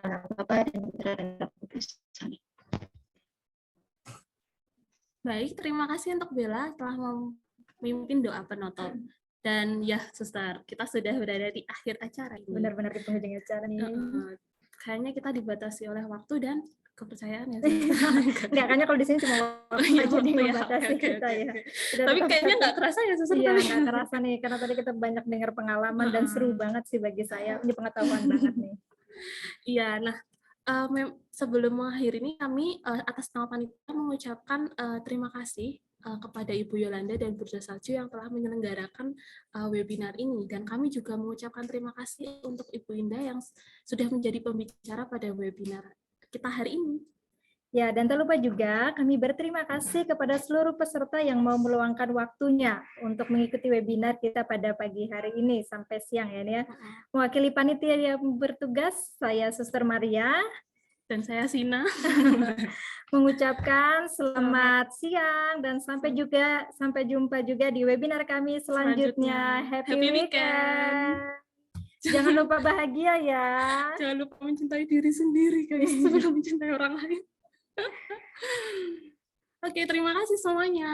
nama Bapa dan Putra dan Roh Kudus. Amin. Baik, terima kasih untuk Bella telah memimpin doa penutup. Dan ya, Suster, kita sudah berada di akhir acara ini. Benar-benar di penghujung acara nih. Kayaknya kita dibatasi oleh waktu dan kepercayaan ya. Suster. Enggak, kayaknya kalau di sini cuma waktu Iya, aja nih waktu ya, membatasi oke, kita oke, ya. oke. Udah Tapi tetap kayaknya satu. nggak kerasa ya, Suster. Iya, tapi. nggak kerasa nih, karena tadi kita banyak dengar pengalaman dan seru banget sih bagi saya. Ini pengetahuan banget nih. Iya, nah sebelum mengakhiri ini kami atas nama panitia mengucapkan terima kasih kepada Ibu Yolanda dan Bursa Salju yang telah menyelenggarakan webinar ini, dan kami juga mengucapkan terima kasih untuk Ibu Indah yang sudah menjadi pembicara pada webinar kita hari ini. Ya, dan tak lupa juga kami berterima kasih kepada seluruh peserta yang mau meluangkan waktunya untuk mengikuti webinar kita pada pagi hari ini sampai siang ya. Nia. Mewakili panitia yang bertugas, saya Suster Maria dan saya Sina mengucapkan selamat siang dan sampai jumpa juga di webinar kami selanjutnya. Happy weekend. Jangan lupa bahagia ya. Jangan lupa mencintai diri sendiri guys sebelum mencintai orang lain. Oke, terima kasih semuanya.